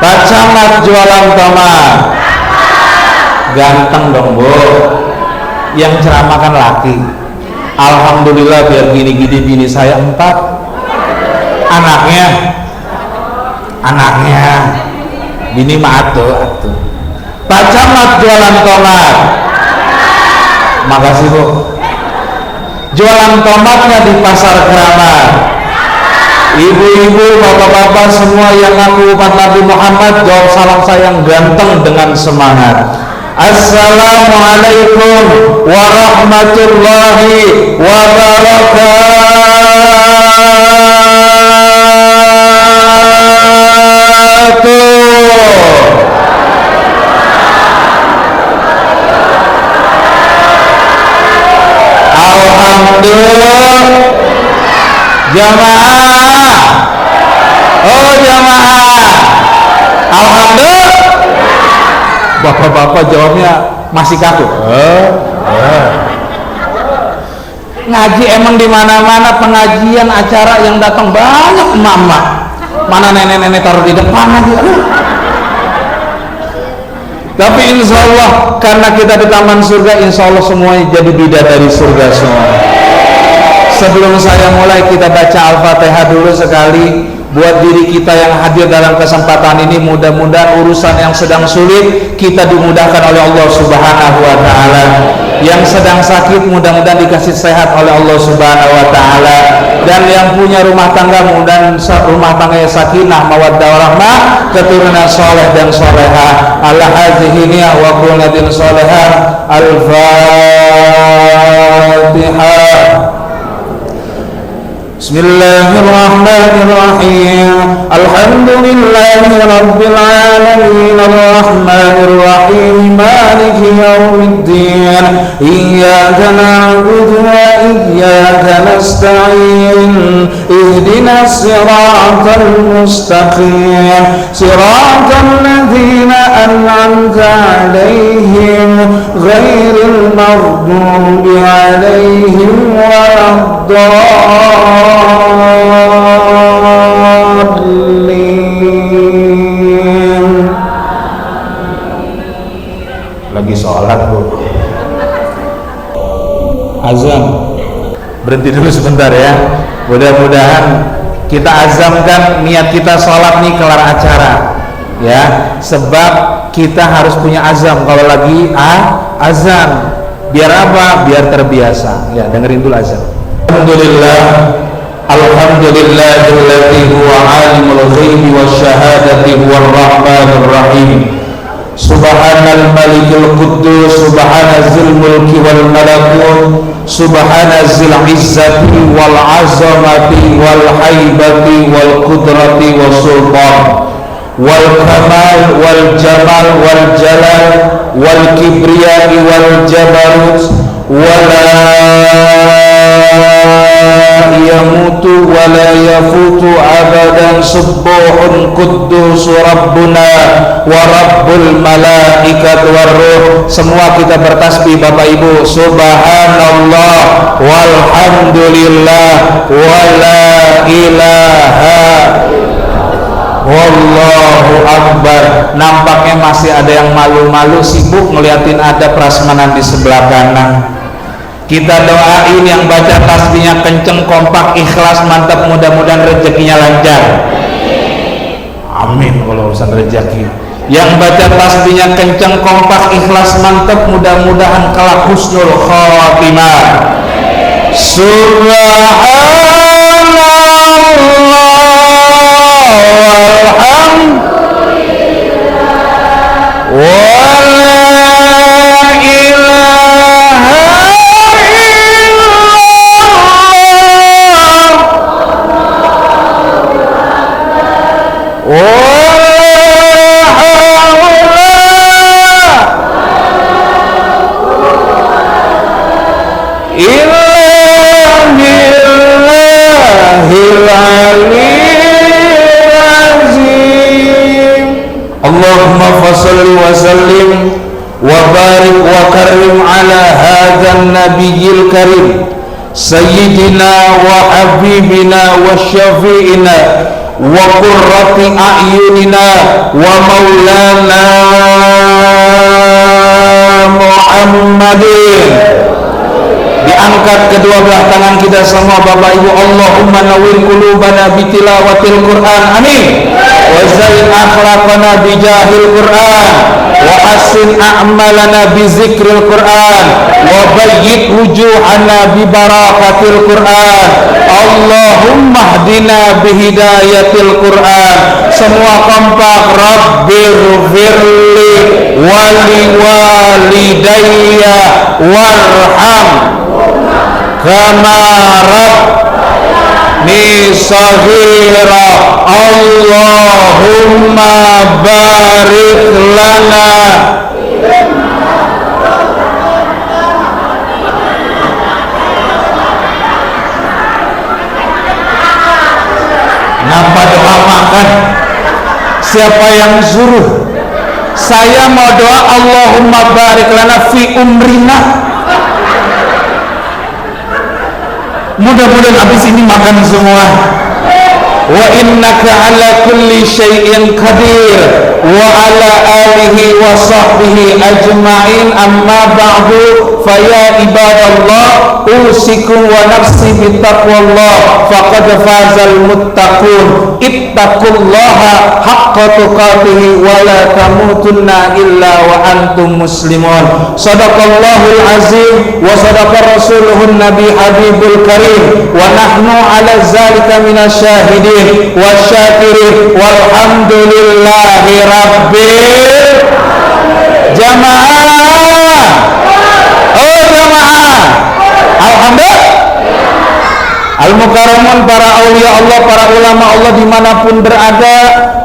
Pak Camat jualan tomat. Ganteng dong Bu. Yang ceramah kan laki. Alhamdulillah biar gini-gini bini saya 4. Anaknya bini mah atuh. Pak Camat jualan tomat. Makasih Bu. Jualan tomatnya di pasar Keramat. Ibu-ibu, bapak-bapak semua yang ngaku umat Nabi Muhammad, jawab salam saya yang ganteng dengan semangat. Assalamualaikum warahmatullahi wabarakatuh. Alhamdulillah. Jamaah. Oh jamaah. Alhamdulillah. Bapak-bapak jawabnya masih kaku. Ngaji emang di mana-mana pengajian acara yang datang banyak emak-emak. Mana nenek-nenek taruh di depan aja. Tapi insya Allah karena kita di taman surga, insya Allah semuanya jadi bidadari surga semua. Sebelum saya mulai, kita baca Al-Fatihah dulu sekali buat diri kita yang hadir dalam kesempatan ini. Mudah-mudahan urusan yang sedang sulit kita dimudahkan oleh Allah Subhanahu wa taala. Yang sedang sakit mudah-mudahan dikasih sehat oleh Allah Subhanahu wa taala. Dan yang punya rumah tangga mudah-mudahan rumah tangganya sakinah mawaddah warahmah, keturunan soleh dan soleha. Ala hadhihi niyah wa qulnatin solehah. Al-Fatihah. Bismillahirrahmanirrahim. Alhamdulillahi rabbil alamin arrahmanir rahim maliki yaumiddin. Iyyaka na'budu wa iyyaka nasta'in. Ihdinas siratal mustaqim. Siratal ladzina an'amta 'alaihim ghairil maghdubi 'alaihim waladdallin. Lagi sholat Bu. Azan. Berhenti dulu sebentar ya. Mudah-mudahan kita azamkan niat kita sholat nih kelar acara ya. Sebab kita harus punya azam kalau lagi azan. Biar apa? Biar terbiasa. Ya, dengerin dulu azan. Alhamdulillahilladzi huwa alimul ghaibi wasyahadati huwar rahmanir rahim. Subhanal malikil quddus, subhanazil mulki wal malakut, subhanazil izzati wal azamati wal haibati wal qudrati was sultan wal kamal wal jamal wal jalal wal kibriyai wal jabarut wala yamutu wala yafutu abadan subuhun quddus rabbuna wa rabbul malaikat war ruh. Semua kita bertasbih Bapak Ibu. Subhanallah walhamdulillah wala ilaha wallahu akbar. Nampaknya masih ada yang malu-malu, sibuk ngeliatin ada prasmanan di sebelah kanan. Kita doain yang baca tasbihnya kenceng, kompak, ikhlas, mantap, mudah-mudahan rezekinya lancar. Amin kalau urusan rezeki. Yang baca tasbihnya kenceng, kompak, ikhlas, mantap, mudah-mudahan kelak husnul khatimah. Subhanallah Allahumma fasalli wa sallim wa barik wa karim ala hadzal nabiyil karim sayyidina wa habibina wa syafi'ina wa qurrati a'yunina wa maulana Muhammadin. Diangkat kedua belah tangan kita semua Bapak Ibu. Allahumma nawwir qulubana bitilawatil Quran, amin. Wa zayyid akhlaqana bijahil Quran, wa hassin a'malana bizikril Quran, wa bayyid wujuhana bibarakatil Quran. Allahumma hdina bihidayatil Quran. Semua kompak. Rabbighfirli wali walidayya warham kama rabbani shaghira. Allahumma barik lana ngapa doa makan? Siapa yang suruh? Saya mau doa Allahumma barik lana fi umrina. Mudah-mudahan habis ini makan semua. Wa innaka ala kulli syai'in qadir wa ala alihi wa sahbihi ajma'in, amma ba'du. Faya ibadallah, usikum wa nafsi bittaqwallah, faqad fazal muttaqun. Ittaqullaha haqqa tuqatih wa la tamutunna illa wa antum muslimun. Sadaqallahul azim wa sadaqa rasuluhun nabi habibul karim, wa nahnu ala zalika minasyahidin wa syakirin walhamdulillahi rabbil jamaah. Oh jamaah, alhamdulillah. Al-Mukarramun, para aulia Allah, para ulama Allah dimanapun berada,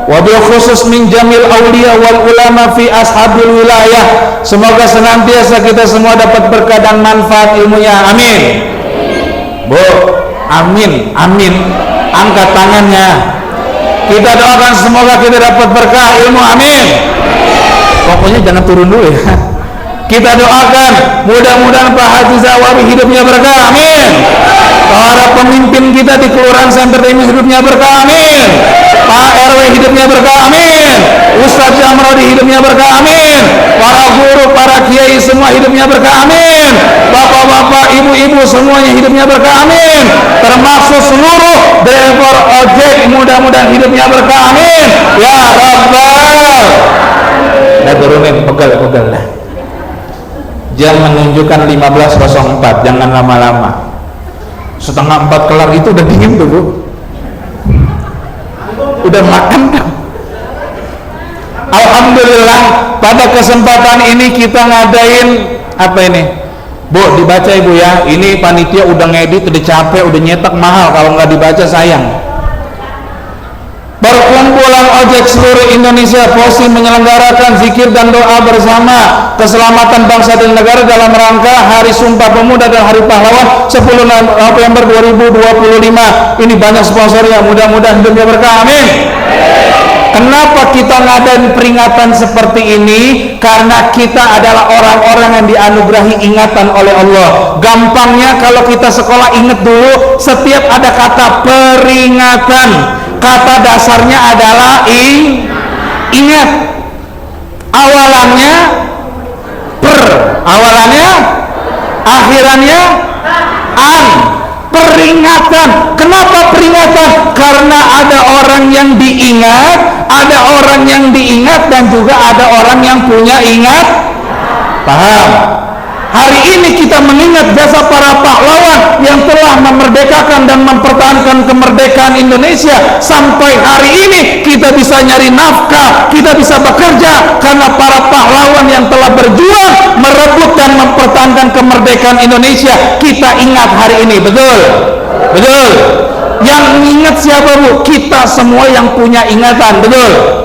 wabil khusus min jamil aulia wal ulama fi ashabil wilayah. Semoga senantiasa kita semua dapat berkah dan manfaat ilmunya, amin. Bu, amin, amin. Angkat tangannya. Kita doakan semoga kita dapat berkah ilmu, amin. Pokoknya jangan turun dulu ya. Kita doakan mudah-mudahan Pak Haji Zawawi hidupnya berkah, amin. Para pemimpin kita di Kelurahan Center ini hidupnya berkah, amin. Pak RW hidupnya berkah, amin. Ustadz Jamrodi hidupnya berkah, amin. Para guru, para kiai semua hidupnya berkah, amin. Bapak-bapak, ibu-ibu semuanya hidupnya berkah, amin. Termasuk seluruh driver ojek, mudah-mudahan hidupnya berkah, amin. Ya Rabbal. Nah turunin, pegal lah. Jam menunjukkan 15.04, jangan lama-lama. Setengah 4 kelar itu udah dingin tuh Bu, udah makan kan? Alhamdulillah pada kesempatan ini kita ngadain apa ini Bu, dibaca Ibu ya. Ini panitia udah ngedit, udah capek, udah nyetak mahal, kalau nggak dibaca sayang. Perkumpulan ojek seluruh Indonesia POSI menyelenggarakan zikir dan doa bersama keselamatan bangsa dan negara dalam rangka Hari Sumpah Pemuda dan Hari Pahlawan 10 November 2025. Ini banyak sponsornya, mudah-mudahan hidupnya berkah, amin. Kenapa kita ngadain peringatan seperti ini? Karena kita adalah orang-orang yang dianugerahi ingatan oleh Allah. Gampangnya kalau kita sekolah ingat dulu, setiap ada kata peringatan, kata dasarnya adalah ingat. Awalannya per, awalannya, akhirannya an. Peringatan. Kenapa peringatan? Karena ada orang yang diingat, ada orang yang diingat, dan juga ada orang yang punya ingat. Paham? Hari ini kita mengingat jasa para pahlawan yang telah memerdekakan dan mempertahankan kemerdekaan Indonesia. Sampai hari ini kita bisa nyari nafkah, kita bisa bekerja karena para pahlawan yang telah berjuang merebut dan mempertahankan kemerdekaan Indonesia. Kita ingat hari ini, betul? Betul? Yang ingat siapa Bu? Kita semua yang punya ingatan, betul?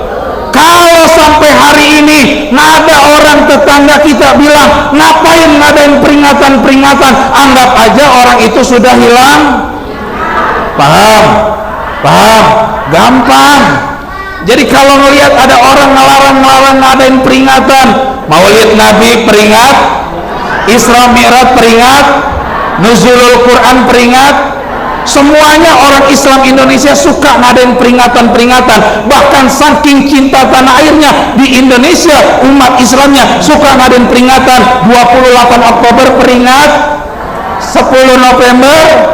Kalau sampai hari ini ada orang tetangga kita bilang ngapain ngadain peringatan-peringatan, anggap aja orang itu sudah hilang. Paham? Paham? Gampang. Jadi kalau ngelihat ada orang ngelarang ngadain peringatan, Maulid Nabi peringat, Isra Mi'raj peringat, Nuzulul Quran peringat, Semuanya orang Islam Indonesia suka ngadain peringatan-peringatan. Bahkan saking cinta tanah airnya, di Indonesia umat Islamnya suka ngadain peringatan 28 Oktober peringat 10 November.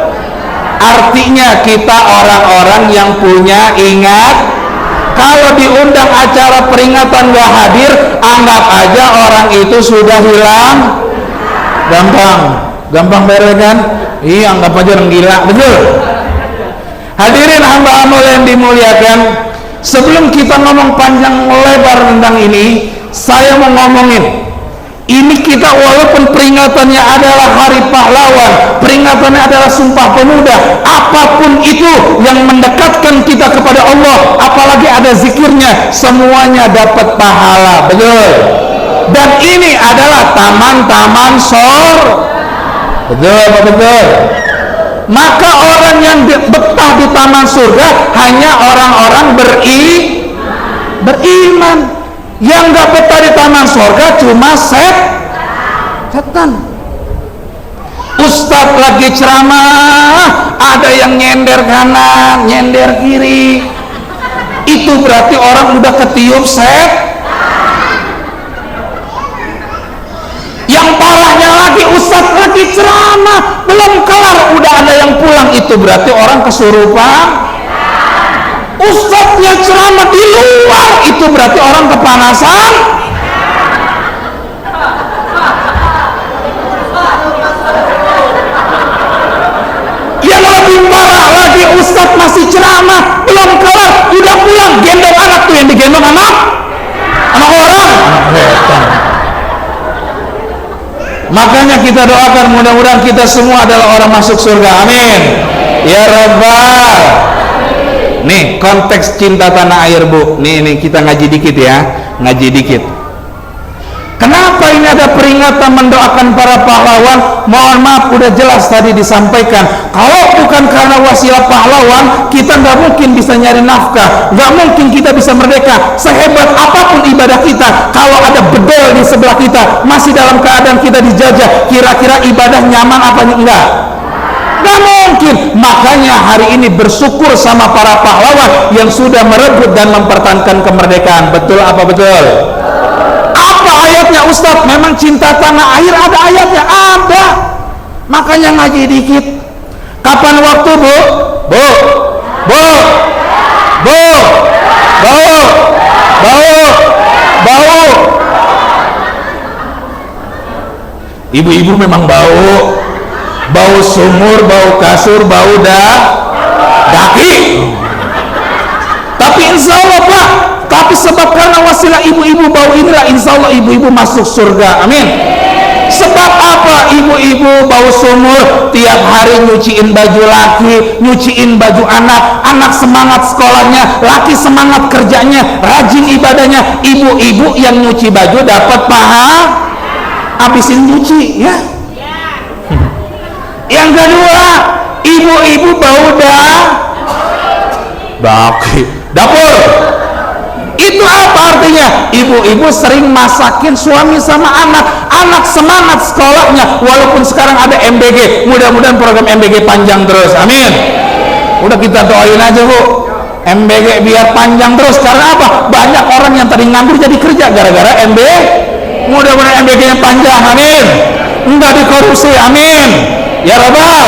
Artinya kita orang-orang yang punya ingat. Kalau diundang acara peringatan gak hadir, anggap aja orang itu sudah hilang. Gampang beres kan? Iya, anggap aja orang gila, betul. Hadirin hamba-hamba yang dimuliakan, sebelum kita ngomong panjang lebar tentang ini, saya mau ngomongin ini. Kita walaupun peringatannya adalah Hari Pahlawan, peringatannya adalah Sumpah Pemuda, apapun itu yang mendekatkan kita kepada Allah, apalagi ada zikirnya, semuanya dapat pahala, betul. Dan ini adalah taman-taman betul. Maka orang yang betah di taman surga hanya orang-orang beriman. Yang gak betah di taman surga cuma setan. Ustadz lagi ceramah, ada yang nyender kanan, nyender kiri, itu berarti orang udah ketiup Yang parahnya lagi, ustadz lagi ceramah, belum kelar udah ada yang pulang, itu berarti orang kesurupan. Ustadznya ceramah di luar, itu berarti orang kepanasan. Yang lebih parah lagi, ustadz masih ceramah, belum kelar, udah pulang, gendong anak. Tuh yang digendong anak orang. Makanya kita doakan mudah-mudahan kita semua adalah orang masuk surga, amin ya Rabbal. Nih konteks cinta tanah air, Bu. Nih kita ngaji dikit ya, ngaji dikit. Kenapa ini ada peringatan mendoakan para pahlawan? Mohon maaf, udah jelas tadi disampaikan. Kalau bukan karena wasilah pahlawan, kita nggak mungkin bisa nyari nafkah, nggak mungkin kita bisa merdeka. Sehebat apapun ibadah kita, kalau ada bedol di sebelah kita, masih dalam keadaan kita dijajah, kira-kira ibadah nyaman apa enggak? Nggak mungkin. Makanya hari ini bersyukur sama para pahlawan yang sudah merebut dan mempertahankan kemerdekaan. Betul apa betul? Apa ayatnya Ustadz? Memang cinta tanah air ada ayatnya? Ada. Makanya ngaji dikit. Kapan waktu, Bu? Bau. Ibu-ibu memang bau. Bau sumur, bau kasur, bau daki. Tapi insya Allah, Pak, tapi sebab karena wasilah ibu-ibu bau inilah, insya Allah ibu-ibu masuk surga, amin. Sebab apa? Ibu-ibu bau sumur, tiap hari nyuciin baju laki, nyuciin baju anak, anak semangat sekolahnya, laki semangat kerjanya, rajin ibadahnya. Ibu-ibu yang nyuci baju dapat pahala, habisin nyuci ya. Yang kedua, ibu-ibu bau dapur. Itu apa artinya? Ibu-ibu sering masakin suami sama anak semangat sekolahnya. Walaupun sekarang ada MBG, mudah-mudahan program MBG panjang terus, amin. Udah kita doain aja, Bu, MBG biar panjang terus. Karena apa? Banyak orang yang tadi nganggur jadi kerja gara-gara MBG. Mudah-mudahan MBG-nya panjang, amin. Enggak dikorupsi, amin ya Rabbal.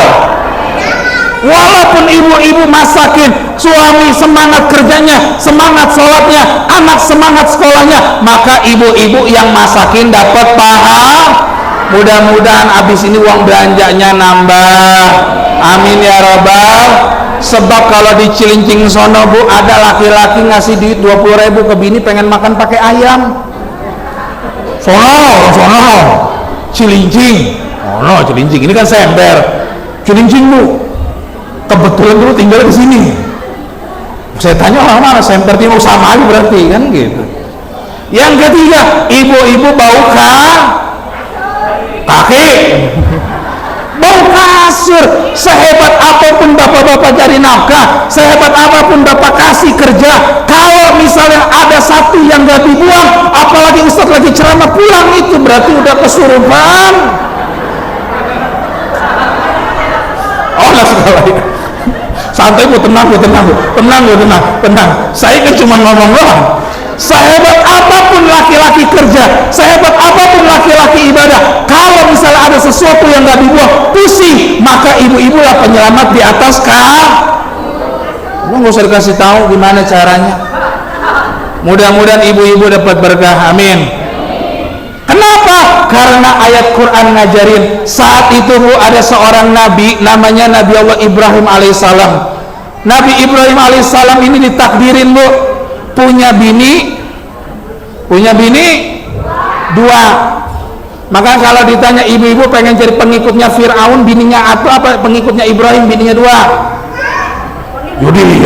Walaupun ibu-ibu masakin, suami semangat kerjanya, semangat sholatnya, anak semangat sekolahnya, maka ibu-ibu yang masakin dapat pahala. Mudah-mudahan abis ini uang belanjanya nambah, amin ya Rabbal. Sebab kalau di Cilincing sono, Bu, ada laki-laki ngasih duit 20.000 ke bini pengen makan pakai ayam. Sono Cilincing. Cilincing ini kan Sember. Cilincing, Bu, kebetulan dulu tinggal di sini. Saya tanya orang mana, Semper Timur, sama aja berarti kan gitu. Yang ketiga, ibu-ibu bau kaki, bau kasur. Sehebat apapun bapak-bapak cari nafkah, sehebat apapun bapak kasih kerja, kalau misalnya ada satu yang gak dibuang, apalagi Ustadz lagi ceramah pulang, itu berarti udah kesurupan. santai Bu, tenang Bu, tenang Bu, tenang. Saya kan cuma ngomong doang. Sehebat apapun laki-laki kerja, sehebat apapun laki-laki ibadah, kalau misalnya ada sesuatu yang nggak dibuang, pusing, maka ibu-ibu lah penyelamat di atas nggak usah dikasih tahu gimana caranya. Mudah-mudahan ibu-ibu dapat berkah, amin. Kenapa? Karena ayat Quran ngajarin. Saat itu Bu, ada seorang nabi namanya Nabi Allah Ibrahim alaihissalam. Nabi Ibrahim alaihissalam ini ditakdirin Bu, punya bini dua. Maka kalau ditanya ibu-ibu pengen jadi pengikutnya Fir'aun bininya apa pengikutnya Ibrahim bininya dua? Yudi.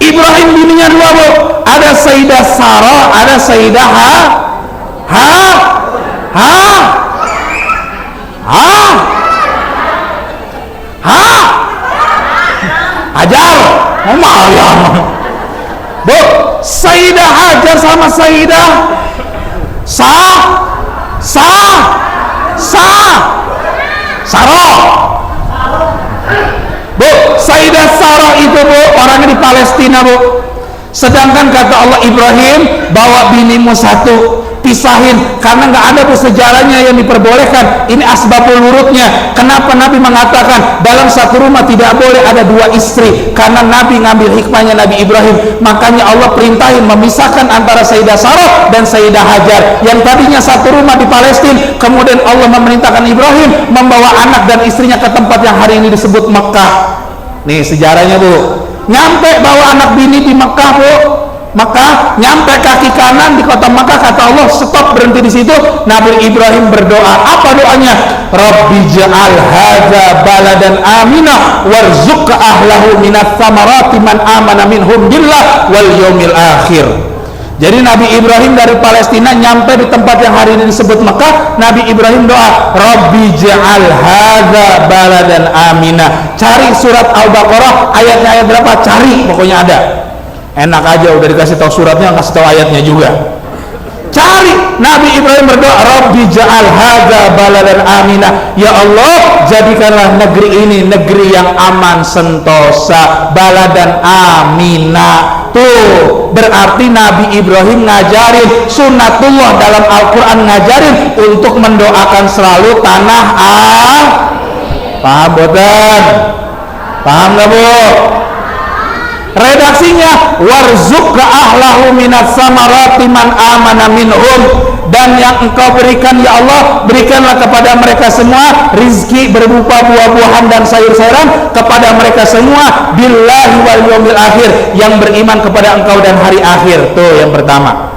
Ibrahim bininya dua Bu, ada Sayyidah Sarah, ada Sayyidah Hajar. Bu, Sayyidah Hajar sama Sayyidah Sarah. Bu, Sayyidah Sarah itu Bu, orangnya di Palestina Bu. Sedangkan kata Allah, Ibrahim bawa binimu satu, pisahin, karena nggak ada Bu sejarahnya yang diperbolehkan. Ini asbabul wurudnya. Kenapa Nabi mengatakan dalam satu rumah tidak boleh ada dua istri? Karena Nabi ngambil hikmahnya Nabi Ibrahim. Makanya Allah perintahin memisahkan antara Sayyidah Sarah dan Sayyidah Hajar yang tadinya satu rumah di Palestina. Kemudian Allah memerintahkan Ibrahim membawa anak dan istrinya ke tempat yang hari ini disebut Mekah. Nih sejarahnya Bu, nyampe bawa anak bini di Mekah Bu, Mekah, nyampe kaki kanan di kota Mekah, kata Allah stop, berhenti di situ. Nabi Ibrahim berdoa. Apa doanya? Rabbi ja'al hadza baladan amina warzuq ahlahu minats tsamarati man amana minhum billah wal yaumil akhir. Jadi Nabi Ibrahim dari Palestina nyampe di tempat yang hari ini disebut Mekah. Nabi Ibrahim doa, Rabbi ja'al hadza baladan amina. Cari surat Al-Baqarah ayatnya ayat berapa? Cari, pokoknya ada. Enak aja udah dikasih tahu suratnya, kasih tahu ayatnya juga. Cari. Nabi Ibrahim berdoa, Rabbi ja'al hadza baladan amina. Ya Allah, jadikanlah negeri ini negeri yang aman sentosa. Baladan amina. Tuh, berarti Nabi Ibrahim ngajarin sunnatullah dalam Al-Quran, ngajarin untuk mendoakan selalu tanah paham boten? Paham gak Bu? Redaksinya warzuq ahlahu minats samarati man amana minhum, dan yang engkau berikan ya Allah, berikanlah kepada mereka semua rizki berupa buah-buahan dan sayur-sayuran kepada mereka semua billahi wal yaumil akhir, yang beriman kepada engkau dan hari akhir. Tuh yang pertama.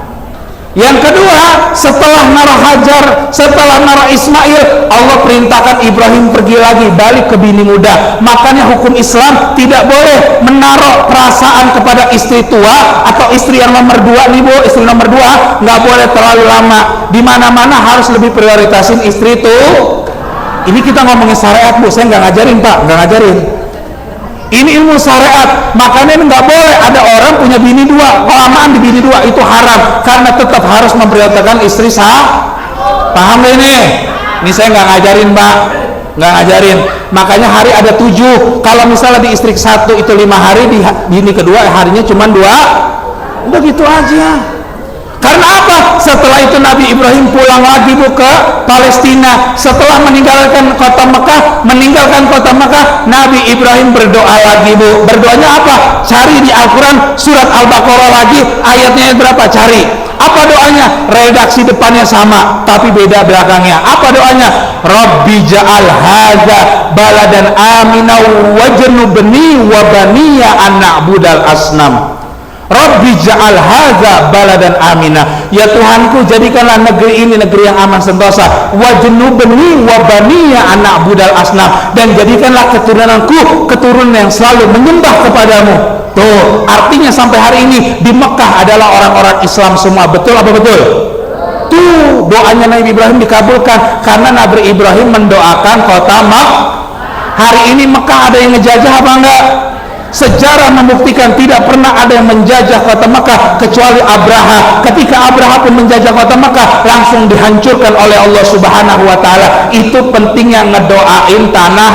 Yang kedua, setelah Nara Hajar, setelah Nara Ismail, Allah perintahkan Ibrahim pergi lagi, balik ke bini muda. Makanya hukum Islam tidak boleh menaruh perasaan kepada istri tua atau istri yang nomor dua nih Bu, istri nomor dua nggak boleh terlalu lama. Di mana-mana harus lebih prioritasin istri itu. Ini kita ngomongin syariat Bu, saya nggak ngajarin Pak, nggak ngajarin. Ini ilmu syariat. Makanya nggak boleh ada orang punya bini dua, kelamaan di bini dua, itu haram, karena tetap harus memprioritaskan istri sah. Paham gak ini? Ini saya nggak ngajarin Pak, nggak ngajarin. Makanya hari ada 7. Kalau misalnya di istri satu itu 5 hari, di bini kedua harinya cuma 2. Udah gitu aja. Karena apa? Setelah itu Nabi Ibrahim pulang lagi Bu ke Palestina. Setelah meninggalkan kota Mekah, Nabi Ibrahim berdoa lagi Bu. Berdoanya apa? Cari di Al-Quran surat Al-Baqarah lagi, ayatnya berapa? Cari. Apa doanya? Redaksi depannya sama tapi beda belakangnya. Apa doanya? Rabbi ja'al hadza baladan amina wajnubni wa baniya an na'budal asnam. Rabbi ja'al hadza baladan amina. Ya Tuhanku, jadikanlah negeri ini negeri yang aman sentosa. Wajnubni wa baniya an na'budal asnam, dan jadikanlah keturunanku keturunan yang selalu menyembah kepadamu. Tuh, artinya sampai hari ini di Mekah adalah orang-orang Islam semua. Betul apa betul? Tuh, doanya Nabi Ibrahim dikabulkan karena Nabi Ibrahim mendoakan kota Mekah. Hari ini Mekah ada yang ngejajah apa enggak? Sejarah membuktikan tidak pernah ada yang menjajah kota Mekah kecuali Abraha. Ketika Abraha pun menjajah kota Mekah, langsung dihancurkan oleh Allah Subhanahu wa Ta'ala. Itu pentingnya ngedoain tanah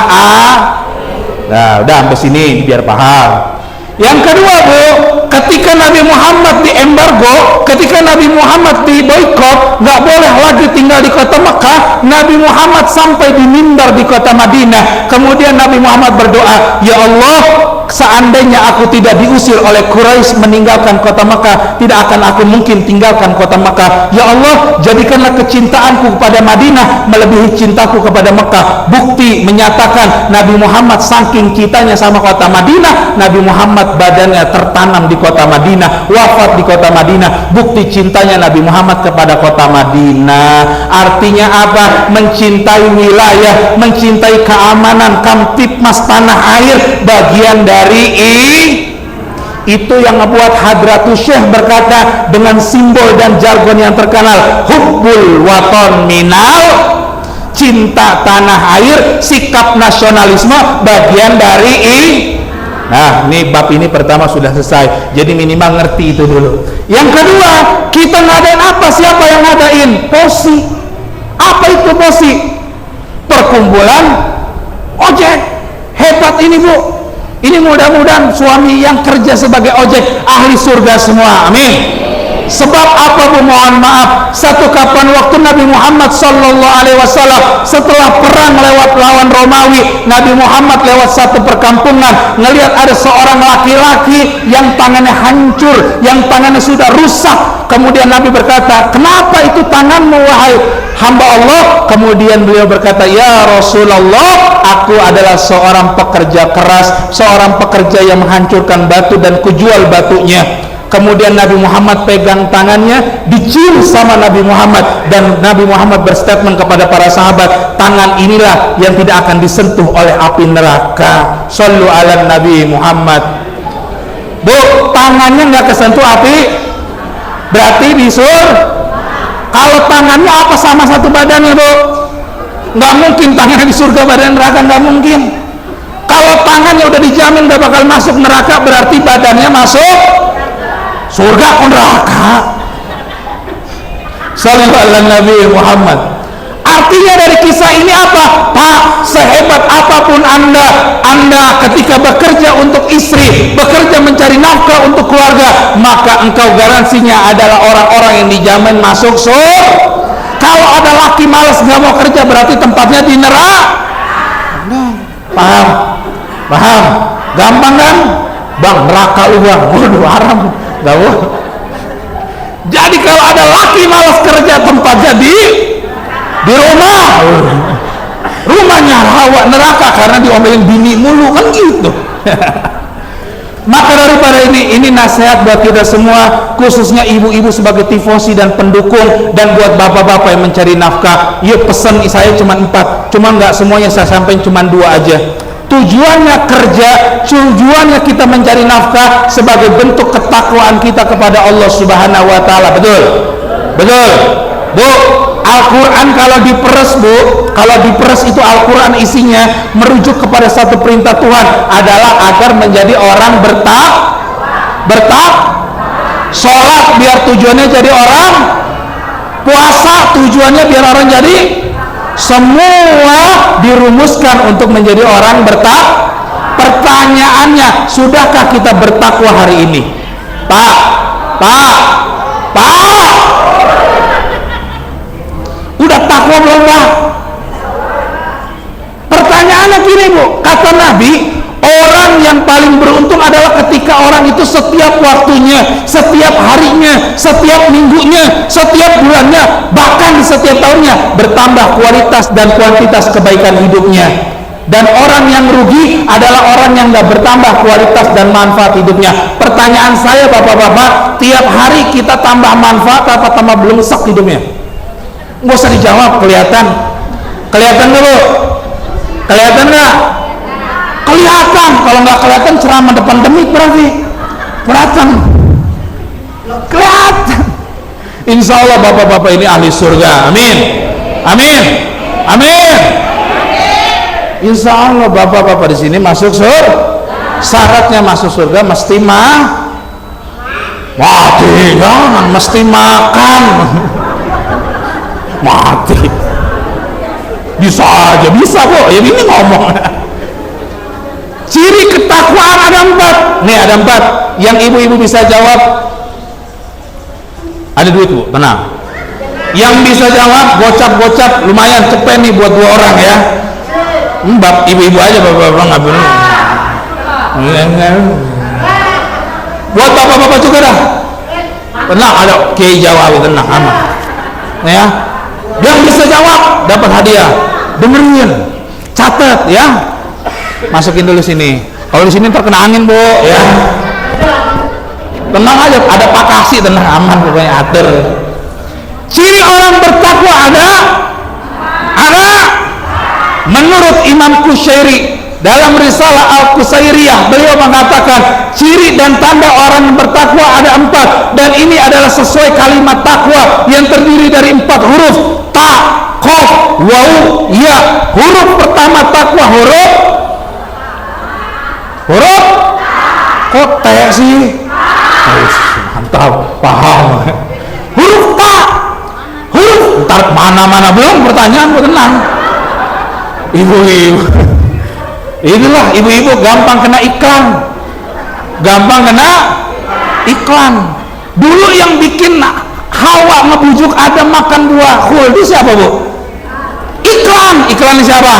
Nah, udah sampai sini biar paham. Yang kedua, Bu, ketika Nabi Muhammad diembargo, ketika Nabi Muhammad diboikot, nggak boleh lagi tinggal di kota Mekah. Nabi Muhammad sampai di mimbar di kota Madinah. Kemudian Nabi Muhammad berdoa, ya Allah, seandainya aku tidak diusir oleh Quraisy meninggalkan kota Mekah, tidak akan aku mungkin tinggalkan kota Mekah. Ya Allah, jadikanlah kecintaanku kepada Madinah melebihi cintaku kepada Mekah. Bukti menyatakan Nabi Muhammad saking cintanya sama kota Madinah, Nabi Muhammad badannya tertanam di kota Madinah, wafat di kota Madinah. Bukti cintanya Nabi Muhammad kepada kota Madinah. Artinya apa? Mencintai wilayah, mencintai keamanan, kamtipmas tanah air, bagian dari itu yang membuat Hadratus Syekh berkata dengan simbol dan jargon yang terkenal, hubbul waton minal, cinta tanah air, sikap nasionalisme bagian dari Nah, ini bab ini pertama sudah selesai. Jadi minimal ngerti itu dulu. Yang kedua, kita ngadain apa? Siapa yang ngadain? POSI. Apa itu POSI? Perkumpulan ojek. Hebat ini, Bu. Ini mudah-mudahan suami yang kerja sebagai ojek ahli surga semua. Amin. Sebab apa, Bu? Mohon maaf, satu kapan waktu Nabi Muhammad SAW setelah perang lewat lawan Romawi, Nabi Muhammad lewat satu perkampungan, ngelihat ada seorang laki-laki yang tangannya hancur, yang tangannya sudah rusak. Kemudian Nabi berkata, kenapa itu tanganmu wahai hamba Allah? Kemudian beliau berkata, ya Rasulullah, aku adalah seorang pekerja keras, seorang pekerja yang menghancurkan batu dan kujual batunya. Kemudian Nabi Muhammad pegang tangannya, dicium sama Nabi Muhammad, dan Nabi Muhammad berstatement kepada para sahabat, tangan inilah yang tidak akan disentuh oleh api neraka. Shallu ala Nabi Muhammad. Bu, tangannya nggak kesentuh api, berarti disur. Kalau tangannya apa sama satu badannya, Bu? Nggak mungkin tangannya di surga badan neraka, nggak mungkin. Kalau tangannya udah dijamin nggak bakal masuk neraka, berarti badannya masuk surga atau neraka. Sallallahu alaihi Nabi Muhammad. Artinya dari kisah ini apa? Pak, sehebat apapun anda ketika bekerja untuk istri, bekerja mencari nafkah untuk keluarga, maka engkau garansinya adalah orang-orang yang dijamin masuk surga. Kalau ada laki malas nggak mau kerja, berarti tempatnya di neraka. Paham? Paham? Gampang kan? Bang, neraka lu bang, waduh haram. Gak boleh. Jadi kalau ada laki malas kerja, tempatnya di rumah. Rumahnya rawa neraka karena diomelin bini mulu kan gitu. Maka daripada ini nasihat buat kita semua, khususnya ibu-ibu sebagai tifosi dan pendukung, dan buat bapak-bapak yang mencari nafkah. Yuk, pesan saya cuma 4, cuma nggak semuanya saya sampaikan, cuma 2 aja. Tujuannya kerja, tujuannya kita mencari nafkah sebagai bentuk ketakwaan kita kepada Allah Subhanahu wa taala. Betul? Betul. Bu, Al-Qur'an kalau diperes, Bu, kalau diperes itu Al-Qur'an isinya merujuk kepada satu perintah Tuhan, adalah agar menjadi orang sholat biar tujuannya jadi orang, puasa tujuannya biar orang jadi, semua dirumuskan untuk menjadi orang bertakwa. Pertanyaannya, sudahkah kita bertakwa hari ini? Pak, udah takwa belum, Pak? Pertanyaannya gini, Bu, kata Nabi, orang yang paling beruntung adalah ketika orang itu setiap waktunya, setiap harinya, setiap minggunya, setiap bulannya, bahkan di setiap tahunnya bertambah kualitas dan kuantitas kebaikan hidupnya. Dan orang yang rugi adalah orang yang nggak bertambah kualitas dan manfaat hidupnya. Pertanyaan saya, bapak-bapak, tiap hari kita tambah manfaat apa tambah belengsek hidupnya? Nggak usah dijawab, kelihatan dulu, kelihatan nggak? Kelihatan. Kalau nggak kelihatan, ceramah depan demik berarti kelihatan. Insya Allah bapak-bapak ini ahli surga. Amin, amin, amin. Insya Allah bapak-bapak di sini masuk surga. Syaratnya masuk surga mesti mati, jangan mesti makan. Mati bisa aja, bisa kok. Ya ini ngomong. Ketakwaan ada 4. Nih ada 4. Yang ibu-ibu bisa jawab. Ada duit bu, tenang. Yang bisa jawab gocap-gocap lumayan cepet nih buat 2 orang ya. Mbak ibu-ibu aja, bapak-bapak nggak bener. Buat bapak-bapak juga dah. Tenang, ada Kiai Jawa, tenang aman. Ya, yang bisa jawab dapat hadiah. Dengerin, catat ya. Masukin dulu sini. Kalau di sini terkena angin bu, ya. Tenang aja, ada Pak Kasih, tenang aman pokoknya atur. Ciri orang bertakwa ada menurut Imam Qushairi dalam risalah Al-Qusairiyah, beliau mengatakan ciri dan tanda orang bertakwa ada 4, dan ini adalah sesuai kalimat takwa yang terdiri dari 4 huruf, ta, qaf, waw, ya. Huruf pertama takwa huruf kok T sih? Mantap, paham. Huruf ta, huruf ntar mana-mana belum pertanyaan, tenang. Ibu-ibu, inilah ibu-ibu gampang kena iklan. Dulu yang bikin Hawa ngebujuk Adam makan buah khuldi siapa bu? Iklan siapa?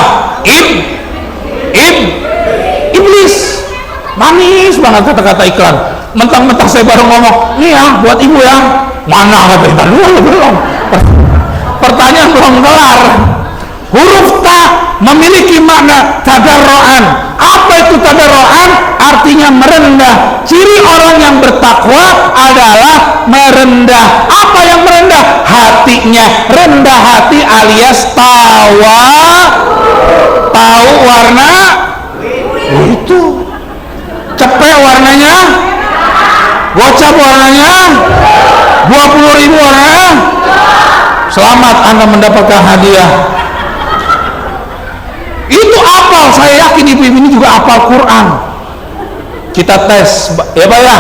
Iblis. Manis banget kata-kata iklan. Mentang-mentang saya baru ngomong, nih ya buat ibu ya. Mana kata kita dulu belum. Pertanyaan belum kelar. Huruf ta memiliki makna tadarruan. Apa itu tadarruan? Artinya merendah. Ciri orang yang bertakwa adalah merendah. Apa yang merendah? Hatinya rendah hati alias tahu warna itu. Cepet warnanya, gocap warnanya, 20.000 warnanya. Selamat Anda mendapatkan hadiah. Itu apal, saya yakin ibu-ibu ini juga apal Quran. Kita tes ya Pak ya.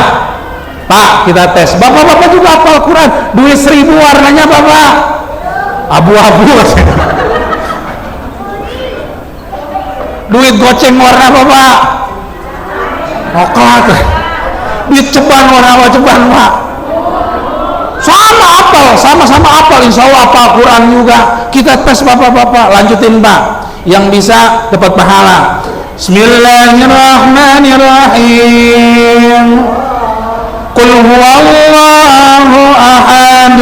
Pak, kita tes. Bapak-bapak juga apal Quran. Duit 1.000 warnanya Bapak abu-abu. Duit goceng warna Bapak coklat. Duit ceban warna apa ceban Pak? Sama apal, sama-sama apal. Insya Allah apal Quran juga. Kita tes bapak-bapak. Lanjutin Pak. Yang bisa dapat pahala. Bismillahirrahmanirrahim. Qul huwallahu ahad.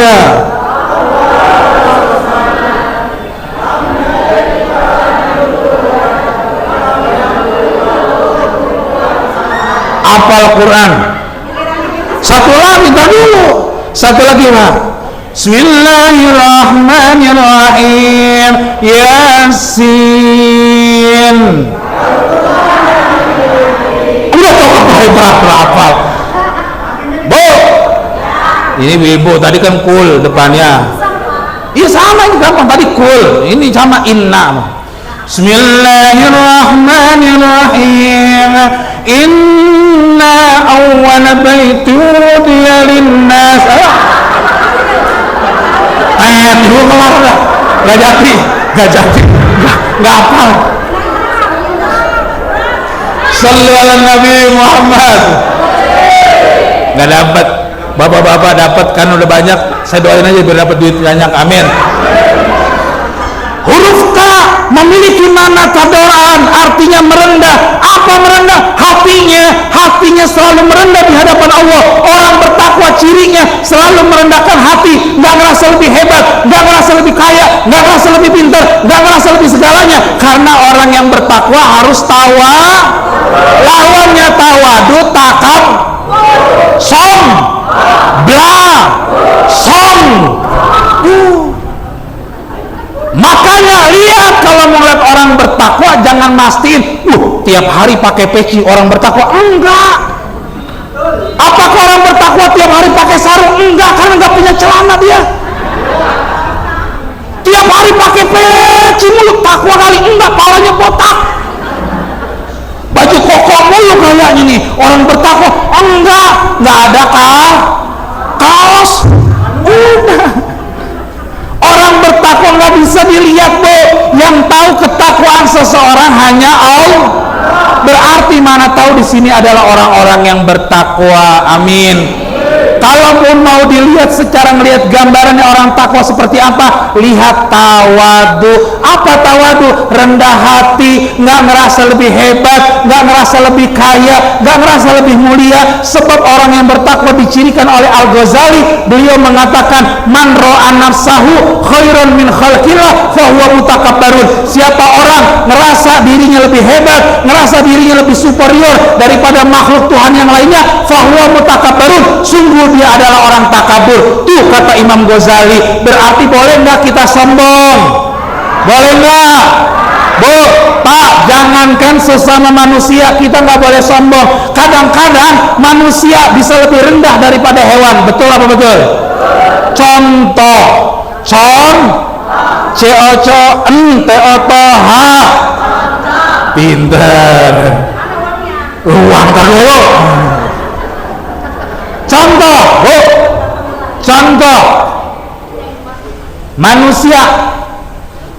Apal Quran. Satu lagi dulu. Satu lagi Pak. Bismillahirrahmanirrahim. Yasin. Udah tau apa hebat hafal. Bu, ini ibu tadi kan kul depannya. Iya sama, ini gampang tadi kul. Ini sama inna. Bismillahirrahmanirrahim. Inna awwala baiti wudiya linnas. Dulu kelar udah. Gak jadi. Gak hafal. Sallu ala Nabi Muhammad. Gak dapat. Bapak-bapak dapat kan udah banyak. Saya doain aja biar dapat duit banyak. Amin. Huruf ta memiliki makna tadoran, artinya merendah. Apa merendah? Hatinya selalu merendah di hadapan Allah. Orang bertakwa cirinya selalu merendahkan hati, nggak ngerasa lebih hebat, nggak ngerasa lebih kaya, nggak ngerasa lebih pintar, nggak ngerasa lebih segalanya. Karena orang yang bertakwa harus tawa. Lawannya tawadu, takab, som, bla, som. Makanya lihat kalau mau lihat orang bertakwa jangan mastiin tiap hari pakai peci orang bertakwa. Enggak. Apakah orang bertakwa tiap hari pakai sarung? Enggak, karena enggak punya celana dia. Tiap hari pakai peci mulut takwa kali? Enggak, palanya botak. Baju koko mulu kayaknya nih orang bertakwa. Enggak ada kaos. Udah. Orang bertakwa nggak bisa dilihat Bu. Yang tahu ketakwaan seseorang hanya Allah. Berarti mana tahu di sini adalah orang-orang yang bertakwa. Amin. Kalaupun mau dilihat secara melihat gambarannya orang takwa seperti apa, lihat tawadu. Apa tawadu? Rendah hati, nggak ngerasa lebih hebat, nggak ngerasa lebih kaya, nggak ngerasa lebih mulia. Sebab orang yang bertakwa dicirikan oleh Al-Ghazali, beliau mengatakan, man ro'a nafsahu khairan min khalqillah fahuwa mutakabbarun. Siapa orang ngerasa dirinya lebih hebat, ngerasa dirinya lebih superior daripada makhluk Tuhan yang lainnya, fahuwa mutakabbarun, sungguh dia adalah orang takabur. Tuh kata Imam Ghazali. Berarti boleh nggak kita sombong? Boleh nggak? Bu, Pak, jangankan sesama manusia kita nggak boleh sombong. Kadang-kadang manusia bisa lebih rendah daripada hewan. Betul apa betul? Contoh, C-O-C-N-T-O-T-H. Pinter. Ruang terlalu. Contoh, Bu. Contoh. Manusia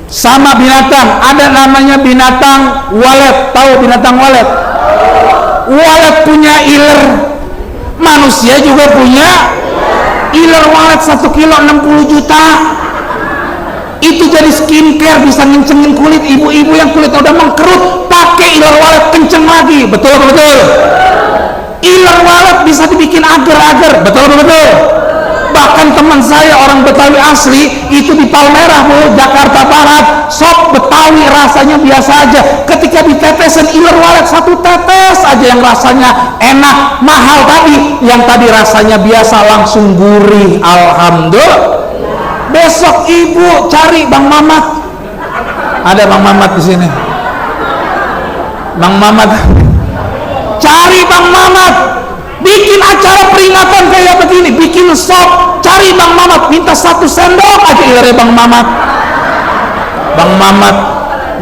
sama binatang. Ada namanya binatang walet. Tahu binatang walet? Walet punya iler. Manusia juga punya iler walet. 1 kilo 60 juta. Itu jadi skincare, bisa ngencengin kulit. Ibu-ibu yang kulitnya udah mengkerut pakai iler walet kenceng lagi. Betul apa betul? Iler walet bisa dibikin agar-agar. Betul apa betul? Bahkan teman saya orang Betawi asli itu di Palmerah, Bu, Jakarta Barat, sop Betawi rasanya biasa aja. Ketika ditetesin iler walet 1 tetes aja yang rasanya enak, mahal tadi, yang tadi rasanya biasa langsung gurih. Alhamdulillah. Besok ibu cari Bang Mamat. Ada Bang Mamat di sini. Bang Mamat. Cari Bang Mamat, bikin acara peringatan kayak begini, bikin sop, cari Bang Mamat, minta 1 sendok aja ilernya Bang Mamat. Bang Mamat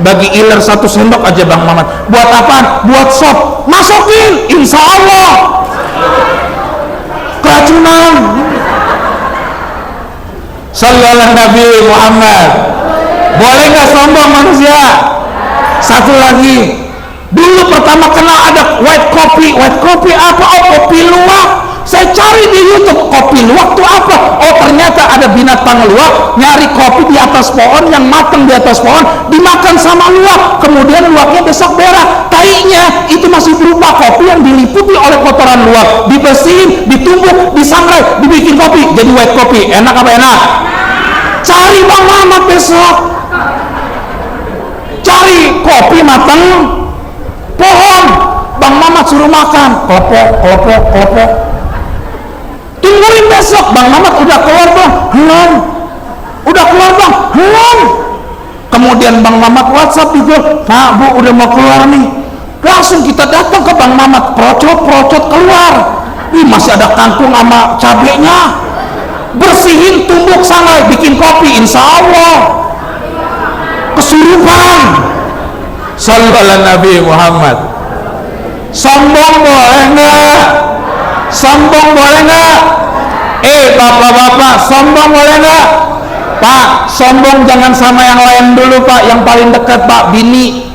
bagi iler 1 sendok aja Bang Mamat. Buat apaan? Buat sop. Masukin, insya Allah keracunan. Sallallahu Nabi Muhammad. Boleh nggak sombong manusia? Satu lagi. Dulu pertama kenal ada white coffee. White coffee apa? Oh, kopi luwak. Saya cari di YouTube, kopi luwak itu apa? Oh, ternyata ada binatang luwak nyari kopi di atas pohon, yang matang di atas pohon dimakan sama luwak. Kemudian luwaknya besok berak. Tainya itu masih berupa kopi yang diliputi oleh kotoran luwak. Dibersihin, ditumbuk, disangrai, dibikin kopi. Jadi white coffee. Enak apa enak? Cari Bang Mamat besok. Cari kopi matang pohon, Bang Mamat suruh makan, kelepok. Tungguin besok, Bang Mamat udah keluar Bang, belum. Udah keluar Bang, belum. Kemudian Bang Mamat WhatsApp juga, Pak Bu udah mau keluar nih. Langsung kita datang ke Bang Mamat, procot keluar. Ih, masih ada kangkung sama cabenya. Bersihin, tumbuk, sangrai, bikin kopi, insya Allah kesurupan. Sallallahu Nabi Muhammad. Sombong boleh nggak? Sombong boleh nggak? Bapak-bapak, sombong boleh nggak? Pak, sombong jangan sama yang lain dulu Pak. Yang paling dekat Pak, bini.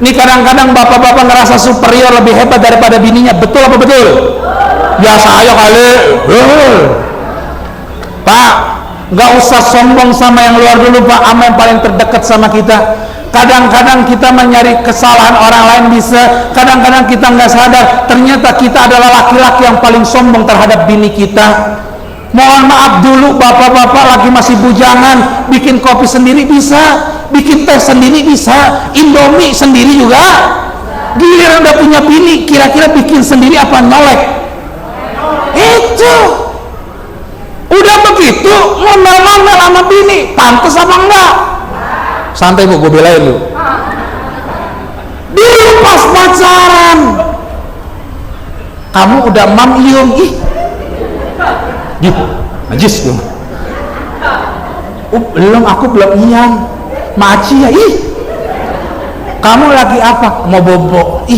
Ini kadang-kadang bapak-bapak ngerasa superior, lebih hebat daripada bininya. Betul apa betul? Ya saya kali. Pak, nggak usah sombong sama yang luar dulu Pak, sama yang paling terdekat sama kita. Kadang-kadang kita mencari kesalahan orang lain bisa, kadang-kadang kita nggak sadar ternyata kita adalah laki-laki yang paling sombong terhadap bini kita. Mohon maaf dulu bapak-bapak lagi masih bujangan, bikin kopi sendiri bisa, bikin teh sendiri bisa, Indomie sendiri juga. Giliran udah punya bini, kira-kira bikin sendiri apa nyolek? Itu udah begitu ngomel-ngomel sama bini, pantas apa enggak? Santai Bu, gue belain lu. Dulu pas pacaran kamu udah mamyung, najis dong. Belum, aku belum iyang. Maci ya, kamu lagi apa? Mau bobo.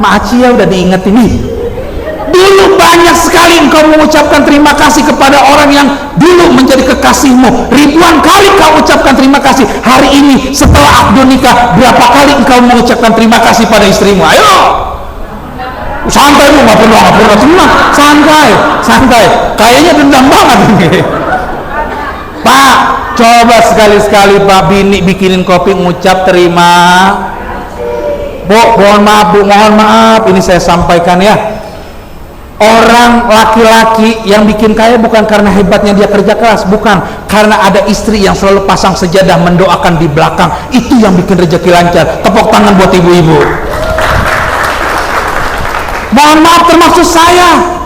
Maci ya udah diingetin nih. Di Dulu banyak sekali engkau mengucapkan terima kasih kepada orang yang dulu menjadi kekasihmu. Ribuan kali kau ucapkan terima kasih. Hari ini setelah akad nikah, berapa kali engkau mengucapkan terima kasih pada istrimu? Ayo, santai lu, nggak pernah tenang, santai. Kayaknya dendam banget ini. Pak, coba sekali-sekali Pak bini bikinin kopi, ngucap terima. Bu, mohon maaf, ini saya sampaikan ya. Orang laki-laki yang bikin kaya bukan karena hebatnya dia kerja keras, bukan, karena ada istri yang selalu pasang sejadah mendoakan di belakang. Itu yang bikin rezeki lancar. Tepuk tangan buat ibu-ibu. Mohon maaf termasuk saya.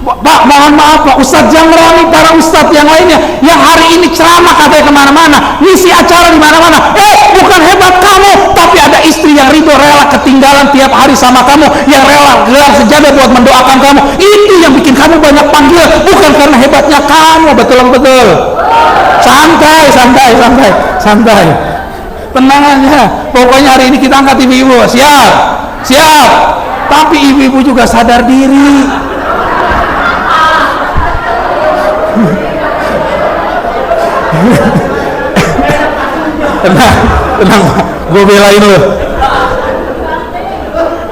Pak, mohon maaf Pak, Ustadz Jamrani, para ustadz yang lainnya yang hari ini ceramah katanya kemana-mana, ngisi acara di mana-mana. Bukan hebat kamu, tapi ada istri yang ridho, rela ketinggalan tiap hari sama kamu, yang rela gelar sejadah buat mendoakan kamu. Itu yang bikin kamu banyak panggilan, bukan karena hebatnya kamu. Betul. Santai. Tenang aja. Pokoknya hari ini kita angkat ibu-ibu. Siap. Tapi ibu-ibu juga sadar diri. tenang gue belain lo.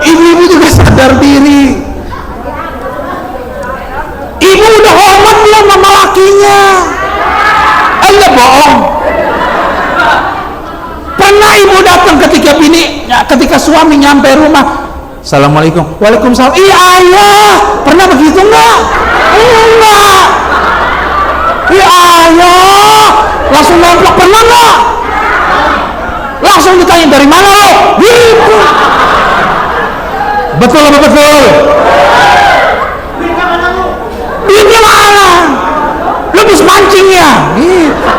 Ibu-ibu juga sadar diri. Ibu udah hormat belum sama lakinya? Anda bohong. Pernah ibu datang ketika suami nyampe rumah, Assalamualaikum. Waalaikumsalam. Iya ayah, pernah begitu enggak? Enggak. Iya ayah, langsung nemplok, pernah enggak? Langsung ditanya dari mana lo? Gitu. Betul apa betul? Duitnya mana? Lu bisa mancing ya? Gitu.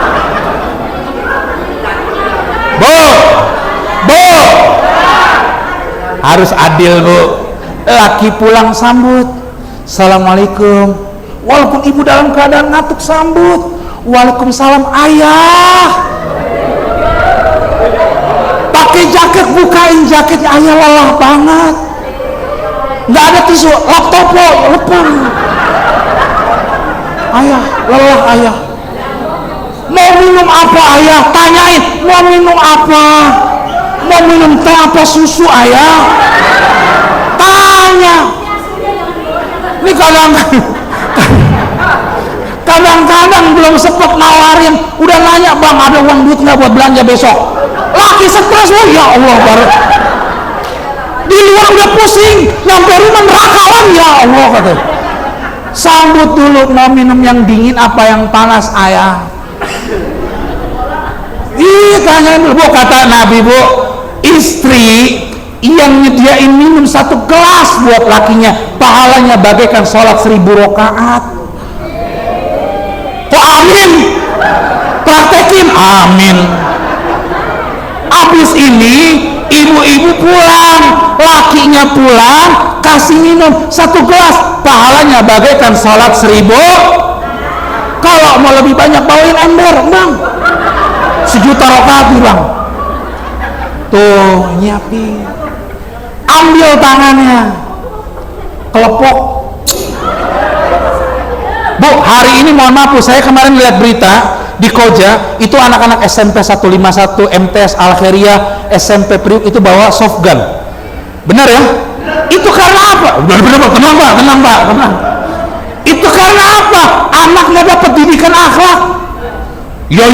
Bu, harus adil bu. Laki pulang sambut, Assalamualaikum. Walaupun ibu dalam keadaan ngantuk sambut, Waalaikumsalam ayah. Pakai jaket, bukain jaketnya, ayah lelah banget. Nggak ada tisu, laptop lo lepang. Ayah lelah ayah. Mau minum apa ayah? Tanyain, mau minum apa? Mau minum teh apa susu ayah? Tanya. Ini kadang-kadang belum sempat nawarin, udah nanya, bang ada uang duit nggak buat belanja besok? Laki stres loh, ya Allah, baru di luar udah pusing, nyampe rumah nerakawan, ya Allah katanya. Sambut dulu, mau minum yang dingin apa yang panas ayah? Tanyain dulu. Bu, kata Nabi bu, istri yang nyediain minum 1 gelas buat lakinya, pahalanya bagaikan sholat 1000 rakaat. Kok amin? Praktekin, amin. Habis ini ibu-ibu pulang, lakinya pulang, kasih minum 1 gelas, pahalanya bagaikan sholat 1000. Kalau mau lebih banyak bawain ember, bang, 1.000.000 rakaat bang. Tuh nyiapin. Ambil tangannya, kelepok. Bu, hari ini mohon maaf, saya kemarin lihat berita di Koja, itu anak-anak SMP 151, MTS Al-Khairia, SMP Priuk itu bawa soft gun. Benar ya? Itu karena apa? Benar, tenang Pak. Itu karena apa? Anaknya dapat didikan akhlak. Ya.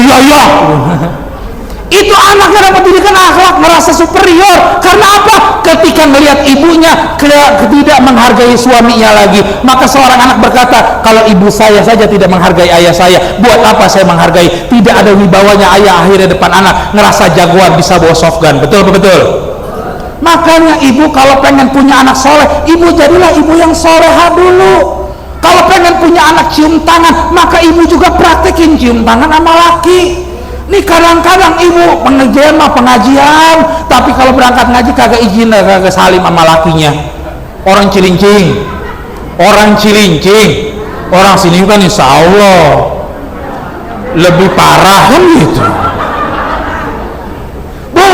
Itu anaknya dapat didikan akhlak, merasa superior. Karena apa? Ketika melihat ibunya tidak menghargai suaminya lagi, maka seorang anak berkata, kalau ibu saya saja tidak menghargai ayah saya, buat apa saya menghargai? Tidak ada wibawanya ayah, akhirnya depan anak ngerasa jagoan bisa bawa soft gun. Betul? Makanya ibu kalau pengen punya anak soleh, ibu jadilah ibu yang soleha dulu. Kalau pengen punya anak cium tangan, maka ibu juga praktekin cium tangan sama laki. Nih kadang-kadang ibu pengajian, tapi kalau berangkat ngaji kagak izin, kagak salim sama lakinya. Orang cilincing, orang sini kan insya Allah lebih parah kan gitu. Bu,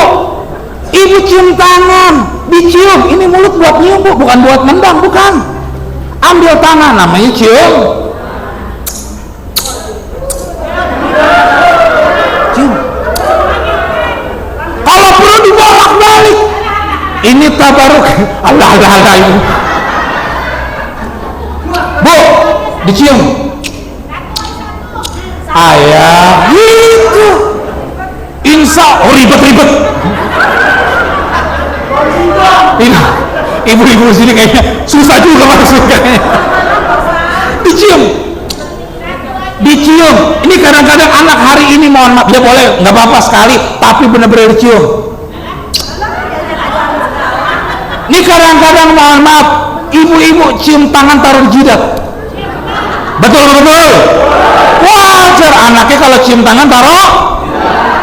ibu cium tangan, dicium, ini mulut buat nyium bu, bukan buat nendang, bukan. ambil tangan, namanya cium. Kalau perlu dibolak-balik, ini tabaruk. Allah ini. Bu, dicium. Ayah, gitu. Insya ribet-ribet. Ini ibu-ibu sini kayaknya susah juga masuk kayaknya. Dicium. Ini kadang-kadang anak hari ini, mohon maaf, dia boleh nggak apa-apa sekali, tapi benar-benar dicium. Ini kadang-kadang, mohon maaf, ibu-ibu cium tangan taruh di jidat. Betul. Wajar anaknya kalau cium tangan taruh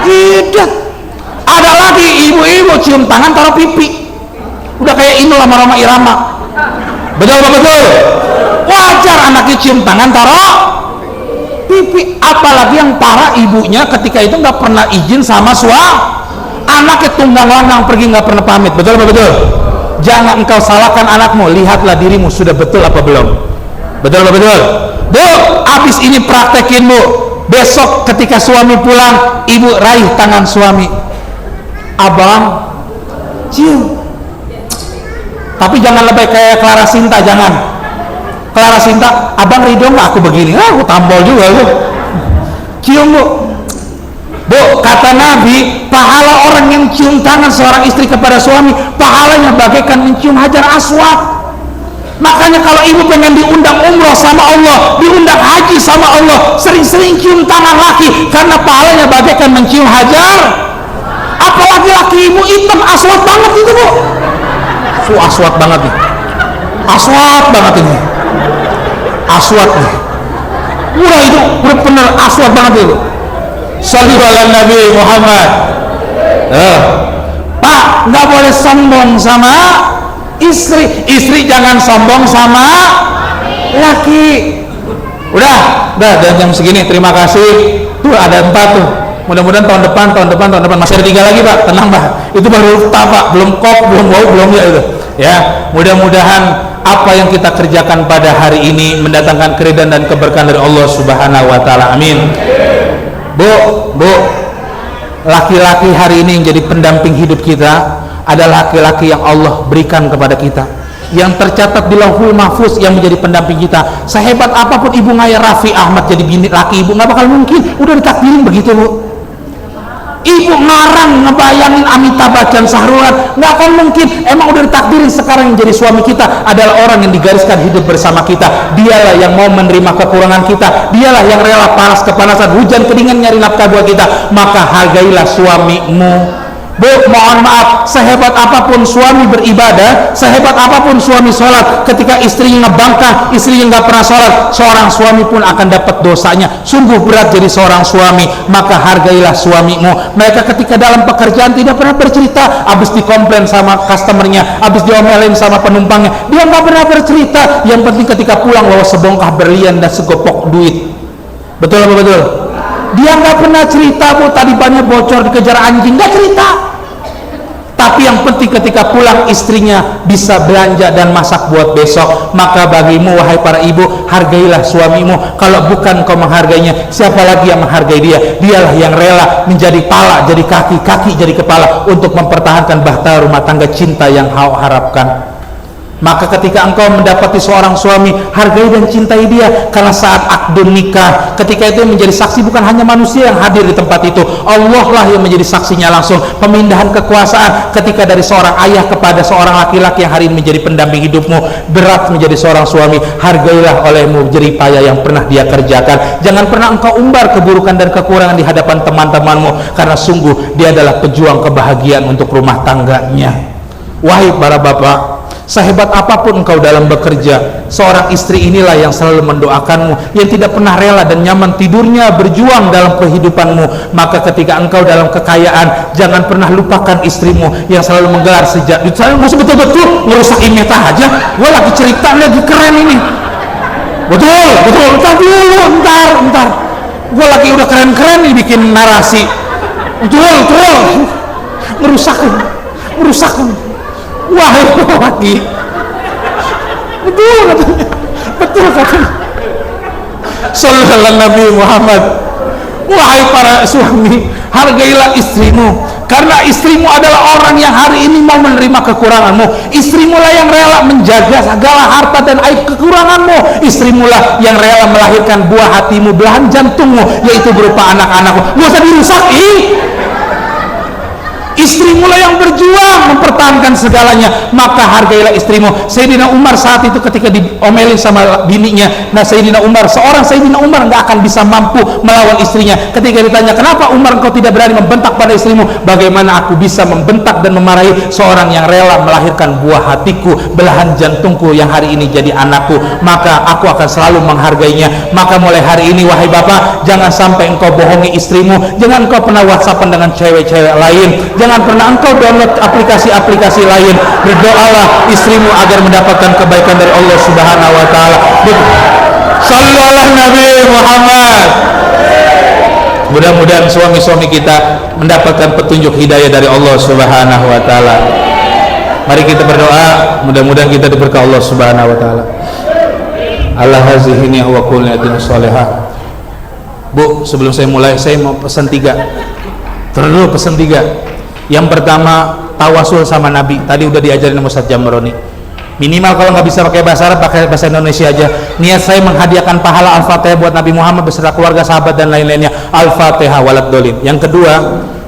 jidat. Ada lagi ibu-ibu cium tangan taruh pipi. Udah kayak Inul sama Roma Irama. Betul. Wajar anaknya cium tangan taruh pipi. Apalagi yang parah, ibunya ketika itu nggak pernah izin sama anaknya, tunggang langgang pergi nggak pernah pamit. Betul. Jangan engkau salahkan anakmu, lihatlah dirimu sudah betul apa belum. Betul. Bu, abis ini praktekin bu. Besok ketika suami pulang, ibu raih tangan suami. Abang, cium. Tapi jangan lebih kayak Clara Sinta, jangan. Clara Sinta, abang ridho nggak aku begini? Aku tampol juga lu. Cium bu. Bu, kata Nabi, pahala orang yang cium tangan seorang istri kepada suami, pahalanya bagaikan mencium hajar aswad. Makanya kalau ibu pengen diundang umroh sama Allah, diundang haji sama Allah, sering-sering cium tangan laki, karena pahalanya bagaikan mencium hajar. Apalagi laki ibu hitam, aswad banget itu bu. Aswad banget nih. Aswad banget ini. Aswad nih. Udah bener aswad banget itu. Shallu ala Nabi Muhammad. Pak, nggak boleh sombong sama istri jangan sombong sama laki. Udah jam segini, terima kasih. Tuh ada 4 tuh, mudah-mudahan tahun depan masih ada 3 lagi pak, tenang pak, itu baru tak pak, belum kop, belum wow, belum ya itu ya. Mudah-mudahan apa yang kita kerjakan pada hari ini mendatangkan keridhaan dan keberkahan dari Allah Subhanahu wa taala, amin. Bu, laki-laki hari ini yang jadi pendamping hidup kita adalah laki-laki yang Allah berikan kepada kita, yang tercatat di Lauhul Mahfuz, yang menjadi pendamping kita. Sehebat apapun ibu ngaya Raffi Ahmad jadi bini laki ibu, nggak bakal mungkin, udah ditakdirin begitu bu. Ibu ngarang ngebayangin Amitabh Bachchan Sahrulan, nggak akan mungkin. Emang udah ditakdirin sekarang yang jadi suami kita adalah orang yang digariskan hidup bersama kita. Dialah yang mau menerima kekurangan kita, dialah yang rela panas kepanasan, hujan kedinginan nyari nafkah buat kita. Maka hargailah suamimu. Bu, mohon maaf, sehebat apapun suami beribadah, sehebat apapun suami sholat, ketika istrinya ngebangkang, istrinya nggak pernah sholat, seorang suami pun akan dapat dosanya. Sungguh berat jadi seorang suami. Maka hargailah suamimu. Mereka ketika dalam pekerjaan tidak pernah bercerita, habis dikomplain sama customernya, habis diomelin sama penumpangnya, dia nggak pernah bercerita. Yang penting ketika pulang bawa sebongkah berlian dan segopok duit. Betul apa betul? Dia nggak pernah cerita bu, tadi banyak bocor dikejar anjing, nggak cerita. Tapi yang penting ketika pulang istrinya bisa belanja dan masak buat besok. Maka bagimu wahai para ibu, hargailah suamimu. Kalau bukan kau menghargainya, siapa lagi yang menghargai dia? Dialah yang rela menjadi pala, jadi kaki, kaki jadi kepala, untuk mempertahankan bahtera rumah tangga cinta yang kau harapkan. Maka ketika engkau mendapati seorang suami, hargai dan cintai dia. Karena saat akdun nikah, ketika itu menjadi saksi bukan hanya manusia yang hadir di tempat itu, Allah lah yang menjadi saksinya langsung. Pemindahan kekuasaan ketika dari seorang ayah kepada seorang laki-laki yang hari ini menjadi pendamping hidupmu, berat menjadi seorang suami. Hargailah olehmu jerih payah yang pernah dia kerjakan. Jangan pernah engkau umbar keburukan dan kekurangan di hadapan teman-temanmu, karena sungguh dia adalah pejuang kebahagiaan untuk rumah tangganya. Wahai para bapak, sehebat apapun engkau dalam bekerja, seorang istri inilah yang selalu mendoakanmu, yang tidak pernah rela dan nyaman tidurnya berjuang dalam kehidupanmu. Maka ketika engkau dalam kekayaan, jangan pernah lupakan istrimu yang selalu menggelar sejak. Saya masih betul-betul ngerusak imeta aja. Gue lagi cerita lagi keren ini. Betul. Ntar. Gue lagi udah keren-keren nih bikin narasi. Betul. Merusak. Wah, lagi betul katanya. Betul katanya. Sallallahu Nabi Muhammad. Wahai para suami, hargailah istrimu, karena istrimu adalah orang yang hari ini mau menerima kekuranganmu. Istrimu lah yang rela menjaga segala harta dan aib kekuranganmu. Istrimu lah yang rela melahirkan buah hatimu, belahan jantungmu, yaitu berupa anak-anakmu. Gak usah dirusak, istrimu lah yang berjuang mempertahankan segalanya, maka hargailah istrimu. Sayyidina Umar saat itu ketika diomelin sama bininya, seorang Sayyidina Umar nggak akan bisa mampu melawan istrinya. Ketika ditanya, kenapa Umar engkau tidak berani membentak pada istrimu? Bagaimana aku bisa membentak dan memarahi seorang yang rela melahirkan buah hatiku, belahan jantungku yang hari ini jadi anakku? Maka aku akan selalu menghargainya. Maka mulai hari ini wahai bapak, jangan sampai engkau bohongi istrimu, jangan engkau pernah whatsappan dengan cewek-cewek lain, jangan pernah engkau download aplikasi-aplikasi lain. Berdoalah istrimu agar mendapatkan kebaikan dari Allah Subhanahu wa taala. Shallu ala Nabi Muhammad. Mudah-mudahan suami-suami kita mendapatkan petunjuk hidayah dari Allah Subhanahu wa taala. Mari kita berdoa, mudah-mudahan kita diberkahi Allah Subhanahu wa taala. Allah hazihini wa kulliyatin sholihah. Bu, sebelum saya mulai, saya mau pesan 3. Terus dulu pesan 3. Yang pertama, tawasul sama Nabi. Tadi udah diajarin sama Ustaz Jamroni. Minimal kalau nggak bisa pakai bahasa Arab, pakai bahasa Indonesia aja. Niat saya menghadiahkan pahala Al-Fatihah buat Nabi Muhammad beserta keluarga, sahabat dan lain-lainnya. Al-Fatihah walad dolin. Yang kedua,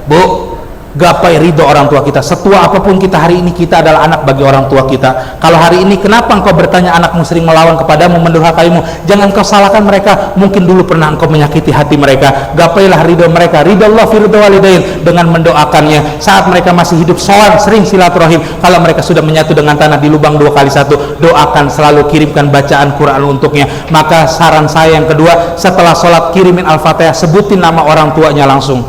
Bu, gapai ridho orang tua kita. Setua apapun kita hari ini, kita adalah anak bagi orang tua kita. Kalau hari ini kenapa engkau bertanya anakmu sering melawan kepadamu, mendurhakaimu, jangan kau salahkan mereka. Mungkin dulu pernah engkau menyakiti hati mereka. Gapailah ridho mereka. Ridho Allah fi ridho walidain, dengan mendoakannya saat mereka masih hidup. Soal sering silaturahim. Kalau mereka sudah menyatu dengan tanah di lubang 2 kali 1, doakan, selalu kirimkan bacaan Quran untuknya. Maka saran saya yang kedua, setelah sholat kirimin Al-Fatihah, sebutin nama orang tuanya langsung.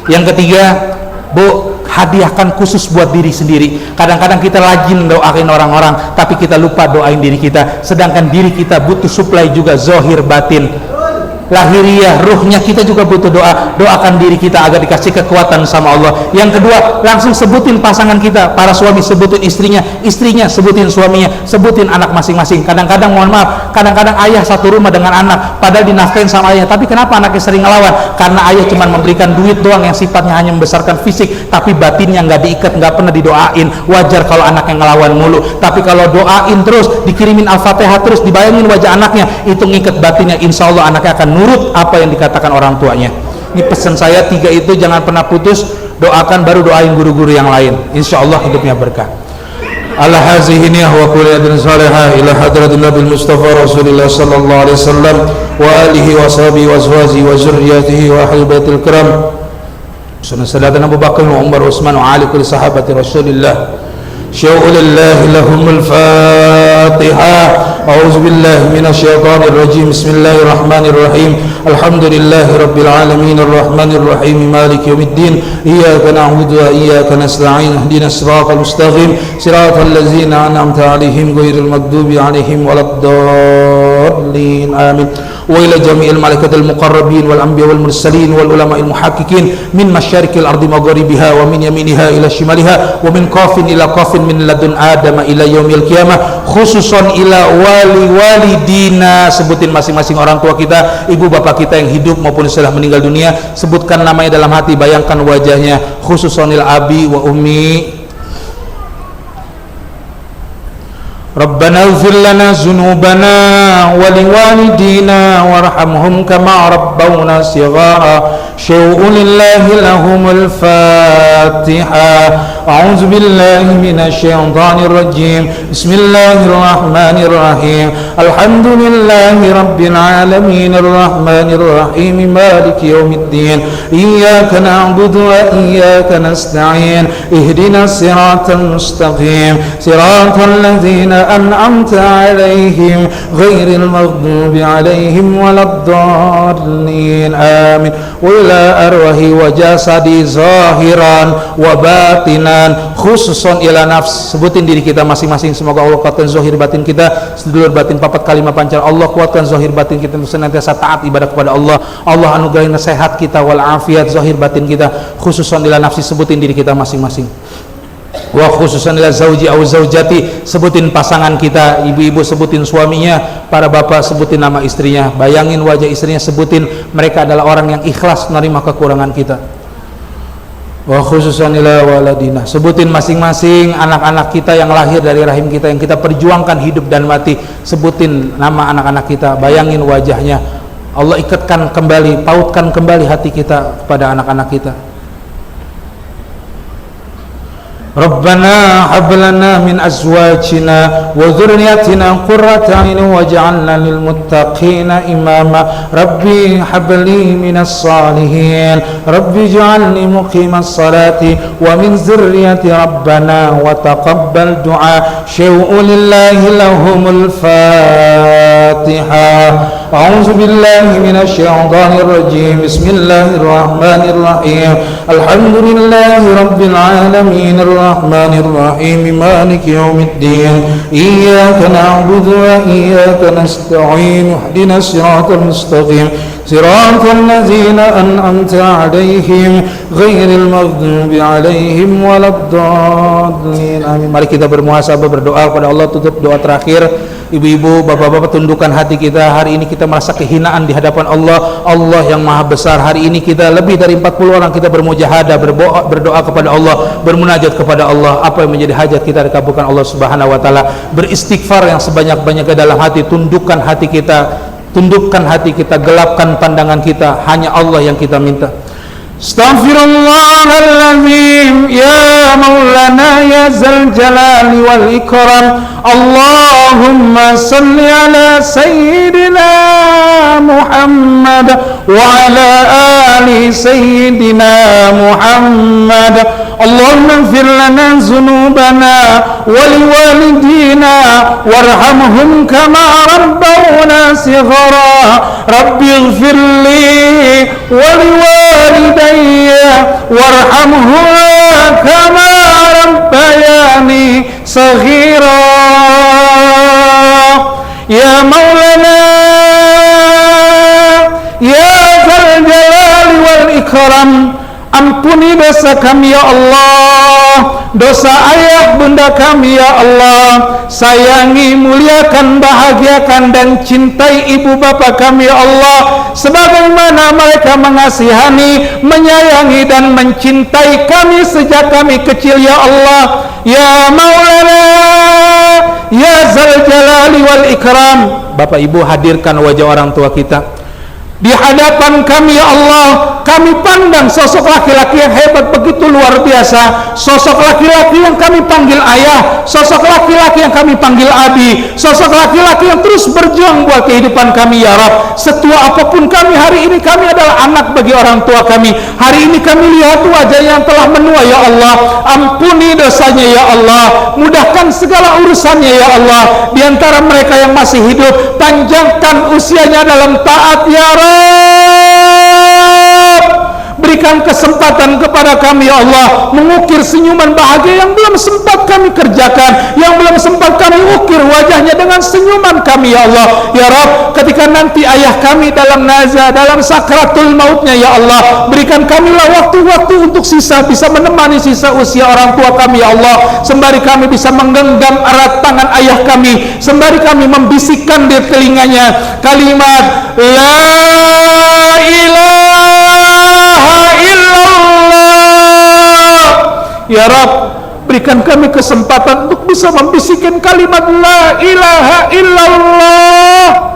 Yang ketiga, Bu, hadiahkan khusus buat diri sendiri. Kadang-kadang kita rajin doain orang-orang, tapi kita lupa doain diri kita. Sedangkan diri kita butuh suplai juga zohir batin, lahiriah, ruhnya kita juga butuh doa. Doakan diri kita agar dikasih kekuatan sama Allah. Yang kedua, langsung sebutin pasangan kita. Para suami sebutin istrinya, istrinya sebutin suaminya, sebutin anak masing-masing. Kadang-kadang mohon maaf, kadang-kadang ayah satu rumah dengan anak, padahal dinafkahin sama ayah, tapi kenapa anaknya sering ngelawan? Karena ayah cuma memberikan duit doang yang sifatnya hanya membesarkan fisik, tapi batinnya nggak diikat, nggak pernah didoain. Wajar kalau anaknya ngelawan mulu, tapi kalau doain terus, dikirimin Al-Fatihah terus, dibayangin wajah anaknya, itu ngikat batinnya, insya Allah anaknya akan nurut apa yang dikatakan orang tuanya. Ini pesan saya 3 itu, jangan pernah putus. Doakan baru doain guru-guru yang lain, insya Allah hidupnya berkah. Ala hazihini wa kuliyatin salihah ila hadratin Nabi Mustafa Rasulullah sallallahu alaihi wasallam wa alihi wa sahbihi wa azwajihi wa zurriyatihi wa ahli baitil kiram. Sayyidina Abu Bakar wa Umar Utsman wa ali kulli sahabati Rasulillah. شوق الله لهم الفاتحة. أعوذ بالله من الشيطان الرجيم. بسم الله الرحمن الرحيم. الحمد لله رب العالمين الرحمن الرحيم مالك يوم الدين. إياك نعبد وإياك نستعين. اهدنا الصراط المستقيم صراط الذين أنعمت عليهم غير المغضوب عليهم ولا الضالين آمين. وإلى جميع الملائكة المقربين والأنبياء والمرسلين والعلماء المحققين من مشارق الأرض مغاربها ومن يمينها إلى شمالها ومن قاف إلى قاف من لدن آدم إلى يوم القيامة khususon ila walidina. Sebutin masing-masing orang tua kita, ibu bapak kita yang hidup maupun sudah meninggal dunia. Sebutkan namanya dalam hati, bayangkan wajahnya. Khususonil abi wa ummi. Rabbana ighfir lana dzunubana wa liwalidina warhamhum kama rabbawna shighara. Syau'un lillahi lahumul Fatihah. A'udzu billahi minasy syaithanir rajim. Bismillahirrahmanir rahim. Alhamdulillahi rabbil alamin arrahmanir rahim maliki yaumiddin. Iyyaka na'budu wa iyyaka nasta'in. Ihdinas siratal mustaqim. Siratal ladzina أنعمت عليهم غير المغضوب عليهم ولا الضالين آمين. وإلى أرواح وجسدي ظاهرا وباطنا khususon ila nafs. Sebutin diri kita masing-masing. Semoga Allah kuatkan zahir batin kita, sedulur batin papat kalimat pancar. Allah kuatkan zahir batin kita untuk senantiasa taat ibadah kepada Allah. Allah anugerahi nasihat kita wal afiat zahir batin kita. Khususon ila nafsi. Sebutin diri kita masing-masing. wa khususan ila zauji au zaujati, sebutin pasangan kita, ibu-ibu sebutin suaminya, para bapak sebutin nama istrinya, bayangin wajah istrinya, sebutin mereka adalah orang yang ikhlas menerima kekurangan kita. Wa khususan ila waladina, sebutin masing-masing anak-anak kita yang lahir dari rahim kita, yang kita perjuangkan hidup dan mati, sebutin nama anak-anak kita, bayangin wajahnya. Allah ikatkan kembali, pautkan kembali hati kita kepada anak-anak kita. Rabbana hab lana min azwajina wa dhurriyyatina qurrata a'yun waj'alna lil muttaqina imama. Rabbi hab li minas salihin, Rabbi ij'alni muqimas salati wa min dhurriyyati rabbana wa taqabbal du'a. Syai'u lillahi lahumul Fatihah. A'udzu billahi minasy syaithanir rajim. Bismillahirrahmanirrahim. Alhamdulillahi rabbil alamin arrahmanir rahim maliki yaumiddin. Iyyaka na'budu wa iyyaka nasta'in. Ihdinas siratal mustaqim. Siratal ladzina an'amta 'alaihim ghairil maghdubi 'alaihim waladdallin. Amin. Mari kita bermuhasabah, berdoa kepada Allah. Tutup doa terakhir. Ibu-ibu, bapak-bapak, tundukkan hati kita. Hari ini kita merasa kehinaan di hadapan Allah. Allah yang maha besar. Hari ini kita lebih dari 40 orang kita bermujahadah, berdoa kepada Allah, bermunajat kepada Allah. Apa yang menjadi hajat kita dikabulkan Allah Subhanahu wa taala. Beristighfar yang sebanyak-banyaknya dalam hati. Tundukkan hati kita, gelapkan pandangan kita. Hanya Allah yang kita minta. Astaghfirullahaladzim, ya maulana ya zal jalali wal ikram. Allahumma salli ala sayyidina Muhammad wa ala ali sayyidina Muhammad. Allahumma ighfir lana dhunubana wa liwalidina warhamhum kama rabbawna shighara. Rabbi ighfir li wa liwalidayya warhamhum kama rabbayani saghira. Ya maulana ya dzal jalali wal ikram, ampuni dosa kami ya Allah, dosa ayah bunda kami ya Allah. Sayangi, muliakan, bahagiakan dan cintai ibu bapa kami ya Allah, sebagaimana mereka mengasihani, menyayangi dan mencintai kami sejak kami kecil ya Allah. Ya maulana ya zal jalali wal ikram. Bapak ibu, hadirkan wajah orang tua kita di hadapan kami ya Allah. Kami pandang sosok laki-laki yang hebat, begitu luar biasa. Sosok laki-laki yang kami panggil ayah, sosok laki-laki yang kami panggil abi, sosok laki-laki yang terus berjuang buat kehidupan kami ya Rabb. Setua apapun kami hari ini, kami adalah anak bagi orang tua kami. Hari ini kami lihat wajahnya yang telah menua ya Allah. Ampuni dosanya ya Allah, mudahkan segala urusannya ya Allah. Di antara mereka yang masih hidup, panjangkan usianya dalam taat ya Rabb. Berikan kesempatan kepada kami ya Allah, mengukir senyuman bahagia yang belum sempat kami kerjakan, yang belum sempat kami ukir wajahnya dengan senyuman kami ya Allah. Ya Rabb, ketika nanti ayah kami dalam nazah, dalam sakratul mautnya ya Allah, berikan kamilah waktu-waktu untuk bisa menemani sisa usia orang tua kami ya Allah. Sembari kami bisa menggenggam erat tangan ayah kami, sembari kami membisikkan di telinganya kalimat la ilaha illallah. Ya Rabb, berikan kami kesempatan untuk bisa membisikkan kalimat la ilaha illallah.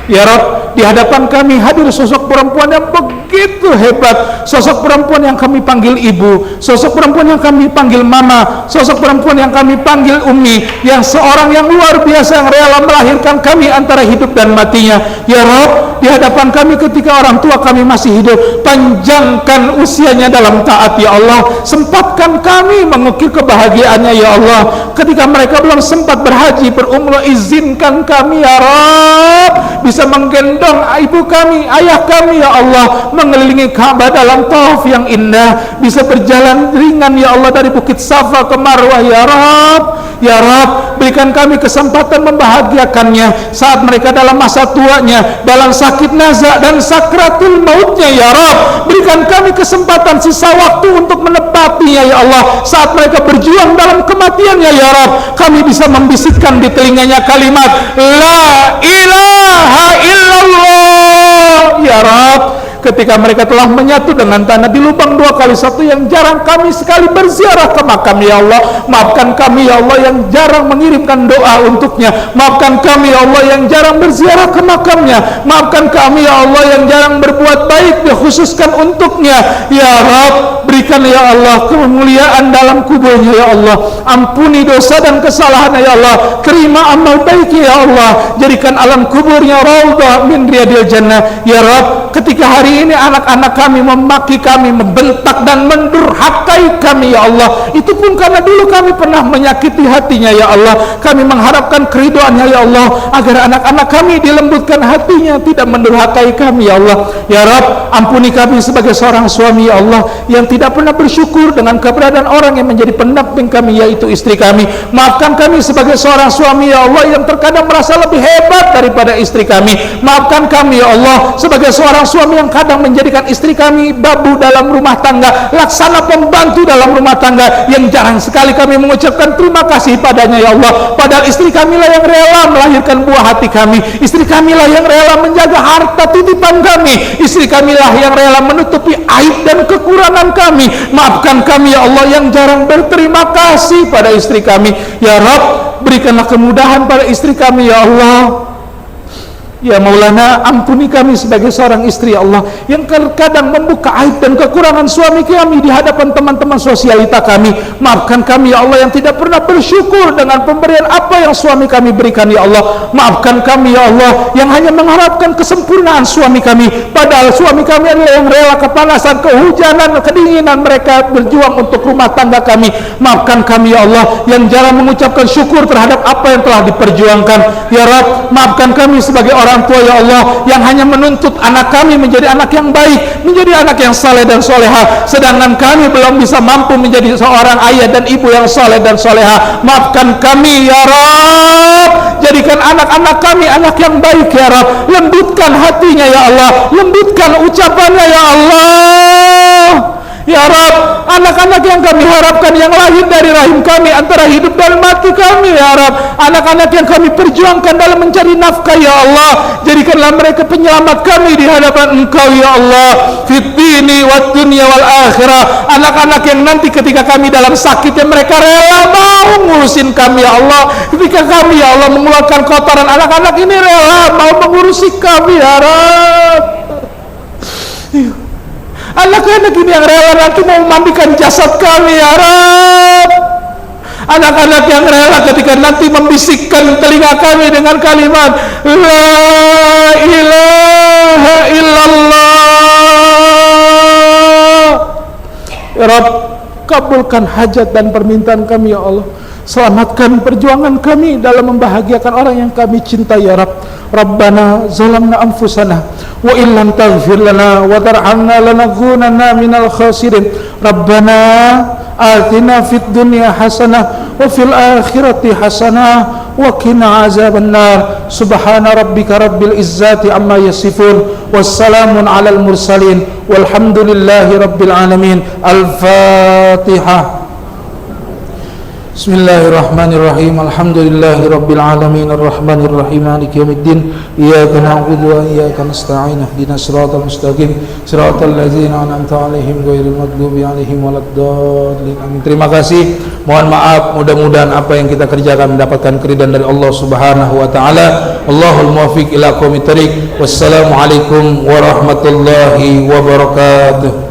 Ya Rabb, di hadapan kami hadir sosok perempuan yang begitu hebat, sosok perempuan yang kami panggil ibu, sosok perempuan yang kami panggil mama, sosok perempuan yang kami panggil ummi, yang seorang yang luar biasa, yang rela melahirkan kami antara hidup dan matinya. Ya Rabb, di hadapan kami ketika orang tua kami masih hidup, panjangkan usianya dalam taat ya Allah. Sempatkan kami mengukir kebahagiaannya ya Allah. Ketika mereka belum sempat berhaji, berumrah, izinkan kami ya Rabb bisa menggendong ibu kami, ayah kami kami ya Allah mengelilingi Ka'bah dalam tawaf yang indah, bisa berjalan ringan ya Allah dari Bukit Safa ke Marwah ya Rabb. Ya Rabb, berikan kami kesempatan membahagiakannya saat mereka dalam masa tuanya, dalam sakit nazak dan sakratul mautnya ya Rabb. Berikan kami kesempatan sisa waktu untuk menepatinya ya Allah saat mereka berjuang dalam kematiannya ya Rabb. Kami bisa membisikkan di telinganya kalimat La ilaha illallah ya Rabb. Ketika mereka telah menyatu dengan tanah di lubang 2x1 yang jarang kami sekali berziarah ke makam ya Allah, maafkan kami ya Allah yang jarang mengirimkan doa untuknya, maafkan kami ya Allah yang jarang berziarah ke makamnya, maafkan kami ya Allah yang jarang berbuat baik dikhususkan untuknya ya Rabb. Berikan ya Allah kemuliaan dalam kuburnya ya Allah, ampuni dosa dan kesalahannya ya Allah, terima amal baiknya ya Allah, jadikan alam kuburnya raudhah min riyadil jannah ya Rabb. Ketika hari ini anak-anak kami memaki kami, membentak dan mendurhakai kami ya Allah, itu pun karena dulu kami pernah menyakiti hatinya ya Allah. Kami mengharapkan keridhaannya ya Allah, agar anak-anak kami dilembutkan hatinya, tidak mendurhakai kami ya Allah. Ya Rabb, ampuni kami sebagai seorang suami ya Allah yang tidak pernah bersyukur dengan keberadaan orang yang menjadi pendamping kami, yaitu istri kami. Maafkan kami sebagai seorang suami ya Allah yang terkadang merasa lebih hebat daripada istri kami. Maafkan kami ya Allah sebagai seorang suami yang kadang menjadikan istri kami babu dalam rumah tangga, laksana pembantu dalam rumah tangga, yang jarang sekali kami mengucapkan terima kasih padanya ya Allah. Padahal istri kami lah yang rela melahirkan buah hati kami, istri kami lah yang rela menjaga harta titipan kami, istri kami lah yang rela menutupi aib dan kekurangan kami. Maafkan kami ya Allah yang jarang berterima kasih pada istri kami ya Rabb. Berikanlah kemudahan pada istri kami ya Allah. Ya Maulana, ampuni kami sebagai seorang istri ya Allah yang terkadang membuka aib dan kekurangan suami kami di hadapan teman-teman sosialita kami. Maafkan kami ya Allah yang tidak pernah bersyukur dengan pemberian apa yang suami kami berikan ya Allah. Maafkan kami ya Allah yang hanya mengharapkan kesempurnaan suami kami, padahal suami kami adalah yang rela kepanasan, kehujanan, kedinginan mereka berjuang untuk rumah tangga kami. Maafkan kami ya Allah yang jarang mengucapkan syukur terhadap apa yang telah diperjuangkan ya Rabb. Maafkan kami sebagai orang tua ya Allah yang hanya menuntut anak kami menjadi anak yang baik, menjadi anak yang saleh dan soleha, sedangkan kami belum bisa mampu menjadi seorang ayah dan ibu yang saleh dan soleha. Maafkan kami ya Rabb, jadikan anak-anak kami anak yang baik ya Rabb. Lembutkan hatinya ya Allah, lembutkan ucapannya ya Allah ya Rabb. Anak-anak yang kami harapkan yang lahir dari rahim kami antara hidup dan mati kami ya Rabb, anak-anak yang kami perjuangkan dalam mencari nafkah ya Allah, jadikanlah mereka penyelamat kami di hadapan Engkau ya Allah, fid dini wad dunya wal akhirah. Anak-anak yang nanti ketika kami dalam sakitnya mereka rela mau ngurusin kami ya Allah, ketika kami ya Allah mengeluarkan kotoran, anak-anak ini rela mau mengurusi kami ya Rabb. Anak-anak ini yang rela nanti mau memandikan jasad kami ya Rabb. Anak-anak yang rela ketika nanti membisikkan telinga kami dengan kalimat La ilaha illallah ya Rabb. Kabulkan hajat dan permintaan kami ya Allah. Selamatkan perjuangan kami dalam membahagiakan orang yang kami cintai ya Rabb. Rabbana zalamna anfusana wa illam taghfir lana wa tarhamna lanakunanna minal khasirin. Rabbana atina fid dunya hasanah wa fil akhirati hasanah wa qina azabannar. Subhana rabbika rabbil izzati amma yasifun wassalamun alal mursalin walhamdulillahi rabbil alamin. Al-Fatihah. Bismillahirrahmanirrahim. Alhamdulillahi rabbil alamin arrahmanir rahim maliki yaumiddin. Iyyaka na'budu wa iyyaka nasta'in. Ihdinas siratal mustaqim siratal ladzina an'amta 'alaihim ghairil maghdubi 'alaihim waladdallin. Amin. Terima kasih. Mohon maaf, mudah-mudahan apa yang kita kerjakan mendapatkan keridhaan dari Allah Subhanahu wa taala. Allahul muwaffiq ila aqwamit thariq. Wassalamualaikum warahmatullahi wabarakatuh.